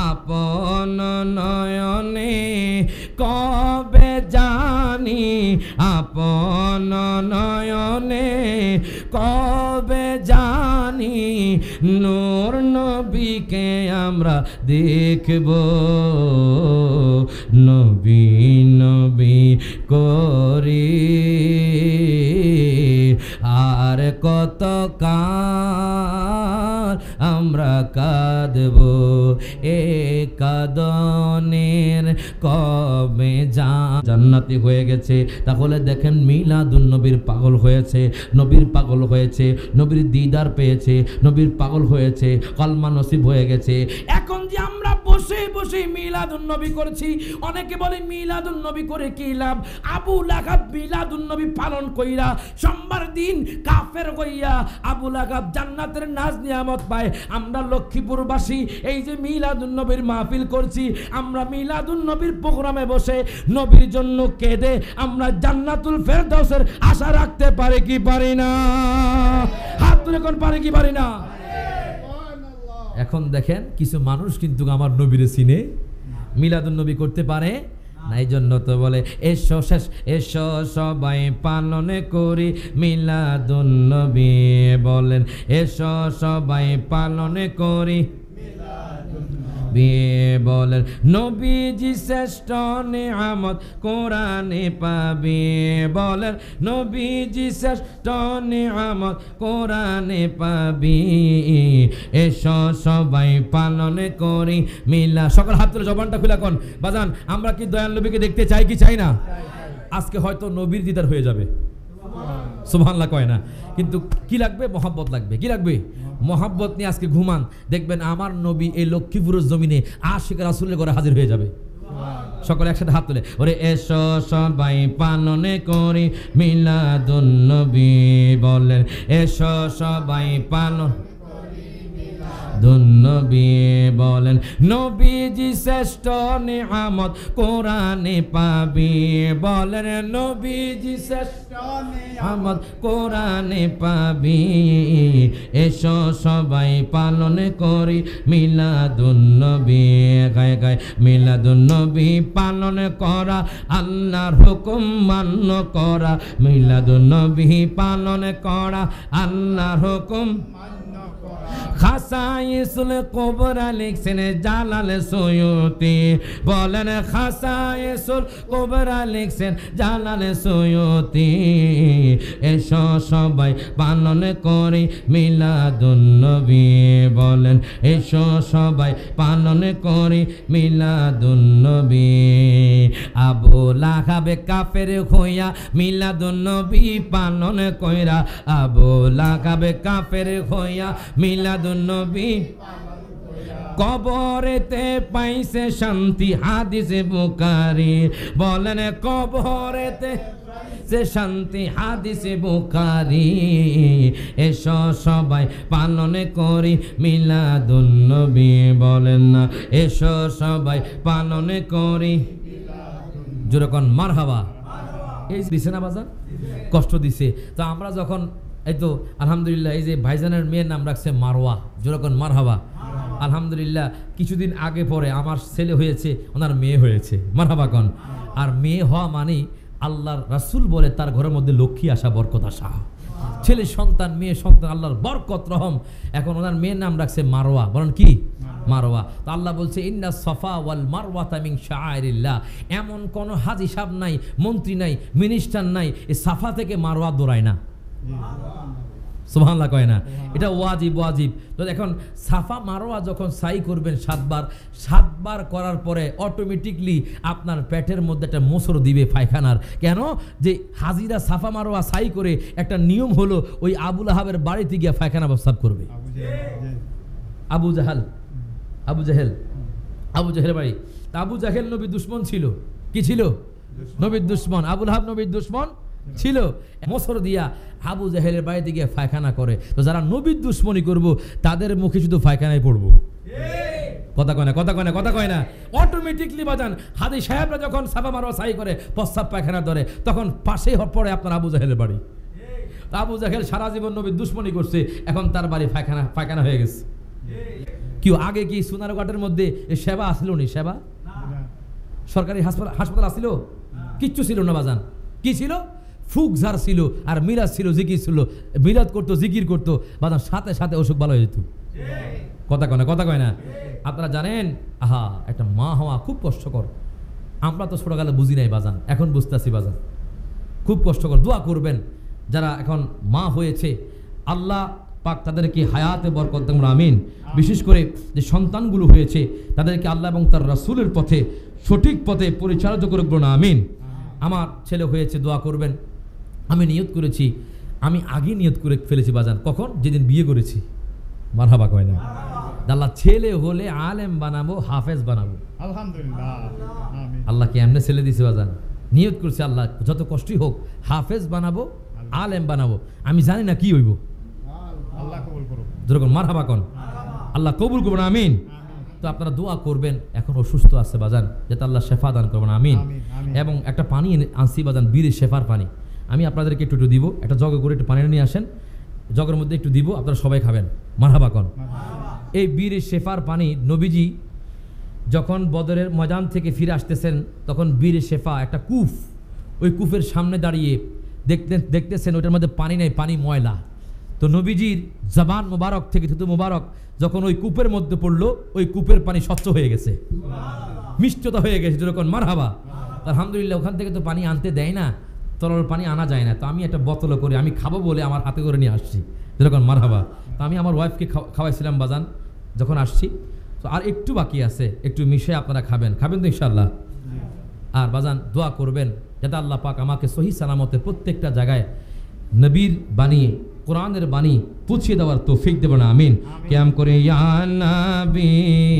আপন নয়নে কবে জানি, আপন নয়নে কবে জানি নূর নবীকে আমরা দেখব, নবী নবী করে আর কত কাল আমরা কাঁদব, এ কাঁদনের কবে জান্নাতি হয়ে গেছে। তাহলে দেখেন মিলাদুন নবীর পাগল হয়েছে, নবীর পাগল হয়েছে, নবীর দিদার পেয়েছে, নবীর পাগল হয়েছে, কলমা নসিব হয়ে গেছে। এখন যে আমরা বসে বসে মিলাদুন নবী করছি, অনেকে বলে মিলাদুন নবী করে কি লাভ? আবু লাহাব মিলাদুন নবী পালন কইরা সোমবার দিন কাফের হইয়া আবু লাহাব জান্নাতের নাজ নিয়ামত পায়। আমরা লক্ষ্মীপুরবাসী এই যে মিলাদুন নবীর মাহফিল করছি, আমরা মিলাদুন নবীর প্রোগ্রামে বসে নবীর জন্য কেঁদে আমরা জান্নাতুল ফেরদাউসের আশা রাখতে পারি কি পারি না? হাত তুলে কোন পারি কি পারি না? এখন দেখেন কিছু মানুষ কিন্তু আমার নবীরে চিনে, মিলাদুন নবী করতে পারে না, এই জন্য তো বলে এসো এসো সবাই পালন করি মিলাদুন নবী, বলেন এসো সবাই পালন করি বলেন নবীজি শ্রেষ্ঠ নিয়ামত কোরআনে পাবি, বলেন নবীজি শ্রেষ্ঠ নিয়ামত কোরআনে পাবি, এসো সবাই পালন করি মিলা। সকল হাত তুলে জবানটা খুলে কোন বাজান, আমরা কি দয়াল নবীকে দেখতে চাই কি চাই না? আজকে হয়তো নবীর দিদার হয়ে যাবে, সুবহানাল্লাহ কয় না, কিন্তু কি লাগবে? মহব্বত লাগবে। কি লাগবে? মহব্বত নিয়ে আজকে ঘুমান, দেখবেন আমার নবী এই লক্ষ্মীপুরের জমিনে আশিক রাসূলের ঘরে হাজির হয়ে যাবে। সকলে একসাথে হাত তুলে ওরে এসো সবাই পালন করি মিলাদুন নবী, বলেন এসো সবাই পালন মিলাদুন্নবী বলেন নবীজি শ্রেষ্ঠ নিয়ামত কোরআনে পাবি বলেন নবীজি শ্রেষ্ঠ নিয়ামত কোরআনে পাবি এসো সবাই পালন করি মিলাদুন্নবী গায় গায় মিলাদুন্নবী পালন করা আল্লাহর হুকুম মান্য করা মিলাদুন্নবী পালন করা আল্লাহর হুকুম খাসাইসুল কুবরা লিখছেন জালাল সুয়ুতি বলেন খাসাইসুল কুবরা লিখছেন জালাল সুয়ুতি এসো সবাই পালন করি মিলাদুন্নবী বলেন এসো সবাই পালন করি মিলাদুন্নবী আবু লাহাব কাফের হইয়া মিলাদুন্নবী পালন কইরা আবু লাহাব কাফের হইয়া মিলাদুন্নবী কবরেতে পাইছে শান্তি হাদিসে বুখারী বলেন কবরেতে সে শান্তি হাদিসে বুখারী এসো সবাই পালন করি মিলাদুন্নবী বলেন না এসো সবাই পালন করি যেরকম মারহাবা এই দিছে না বাজার কষ্ট দিছে তো আমরা যখন এই তো আলহামদুলিল্লাহ এই যে ভাইজানের মেয়ের নাম রাখছে মারওয়া যেরকম মারহাবা আলহামদুলিল্লাহ কিছুদিন আগে পরে আমার ছেলে হয়েছে ওনার মেয়ে হয়েছে মারহাবা কন আর মেয়ে হওয়া মানে আল্লাহর রাসূল বলে তার ঘরের মধ্যে লক্ষ্মী আসা বরকত আসা ছেলে সন্তান মেয়ে সন্তান আল্লাহর বরকত রহম এখন ওনার মেয়ের নাম রাখছে মারওয়া বলেন কি মারওয়া তো আল্লাহ বলছে ইন্না সাফা ওয়াল মারওয়াতা মিন শাআইরিল্লাহ এমন কোন হাজী সাহেব নাই মন্ত্রী নাই মিনিস্টার নাই এই সাফা থেকে মারওয়া দৌড়ায় না সুবহানাল্লাহ কয় না এটা ওয়াজিব ওয়াজিব তো এখন সাফা মারওয়া যখন সাই করবেন সাতবার করার পরে অটোমেটিকলি আপনার পেটের মধ্যে একটা মোসর দিবে পায়খানার কেন যে হাজিরা সাফা মারওয়া সাই করে একটা নিয়ম হলো ওই আবু লাহাবের বাড়িতে গিয়ে পায়খানা প্রস্রাব করবে আবু জাহেল বাড়ি তা আবু জাহেল নবীর দুশমন ছিল কি ছিল নবীর দুশমন আবু লাহাব নবীর দুশমন ছিল মোসর দিয়া আবু জাহেলের বাড়িতে গিয়ে পায়খানা করে তো যারা নবীর দুশমনি করব তাদের মুখে শুধু পায়খানায় পড়বো কথা কয় না অটোমেটিকলি বাজান হাদি সাহেবরা যখন সাফা মারওয়া সাই করে প্রস্রাব পায়খানা ধরে তখন পাশেই পড়ে আপনার আবু জাহেলের বাড়ি আবু জাহেল সারা জীবন নবীর দুশমনি করছে এখন তার বাড়ি পায়খানা হয়ে গেছে কি আগে কি সোনারঘাটের মধ্যে সেবা আসলো নি সেবা সরকারি হাসপাতাল আসছিল কিচ্ছু ছিল না বাজান কি ছিল ফুকঝার ছিল আর মিরাজ ছিল জিকির ছিল মিরাজ করতো জিকির করতো বাজান সাথে সাথে অসুখ ভালো হয়ে যেত কথা কয় না আপনারা জানেন আহা একটা মা হওয়া খুব কষ্টকর আমরা তো ছোটকালে বুঝি নাই বাজান এখন বুঝতেছি বাজান খুব কষ্টকর দোয়া করবেন যারা এখন মা হয়েছে আল্লাহ পাক তাদেরকে হায়াতে বরকত দেন আমিন বিশেষ করে যে সন্তানগুলো হয়েছে তাদেরকে আল্লাহ এবং তার রাসূলের পথে সঠিক পথে পরিচালিত করুক না আমিন আমার ছেলে হয়েছে দোয়া করবেন আমি নিয়ত করেছি আমি আগে নিয়ত করে ফেলেছি বাজান কখন যেদিন বিয়ে করেছি মারহাবা কয় না আল্লাহ ছেলে হলে আলেম বানাবো হাফেজ বানাবো আলহামদুলিল্লাহ আমিন আল্লাহ কি এমনি ছেলে দিছে বাজান নিয়ত করছে আল্লাহ যত কষ্টই হোক হাফেজ বানাবো আলেম বানাবো আমি জানি না কি হইব আল্লাহ কবুল করুক যেরকম মারহাবা কন আল্লাহ কবুল করবেন আমিন তো আপনারা দোয়া করবেন এখন অসুস্থ আছে বাজান যাতে আল্লাহ শেফা দান করবেন আমিন এবং একটা পানি আনছি বাজান বীরের শেফার পানি আমি আপনাদেরকে একটু দিব একটা জগে করে একটু পানি নিয়ে আসেন জগের মধ্যে একটু দিব আপনারা সবাই খাবেন মারহাবা কন এই বীরের শেফার পানি নবীজি যখন বদরের ময়দান থেকে ফিরে আসতেছেন তখন বীরের শেফা একটা কূপ ওই কূপের সামনে দাঁড়িয়ে দেখতেছেন ওইটার মধ্যে পানি নেই পানি ময়লা তো নবীজির জবান মোবারক থেকে থুতু মোবারক যখন ওই কূপের মধ্যে পড়লো ওই কূপের পানি স্বচ্ছ হয়ে গেছে মিষ্টতা হয়ে গেছে যেরকম মারহাবা আলহামদুলিল্লাহ ওখান থেকে তো পানি আনতে দেয় না তরল পানি আনা যায় না তো আমি একটা বোতলে করে আমি খাবো বলে আমার হাতে করে নিয়ে আসছি যেরকম মারহাবা তো আমি আমার ওয়াইফকে খাওয়াইছিলাম বাজান যখন আসছি তো আর একটু বাকি আছে একটু মিশে আপনারা খাবেন তো ইনশাআল্লাহ আর বাজান দোয়া করবেন যাতে আল্লাহ পাক আমাকে সহি সালামতে প্রত্যেকটা জায়গায় নবীর বাণী কোরআনের বাণী পৌঁছে দেওয়ার তৌফিক দেবেন আমিন কেয়াম করে ইয়া নবী।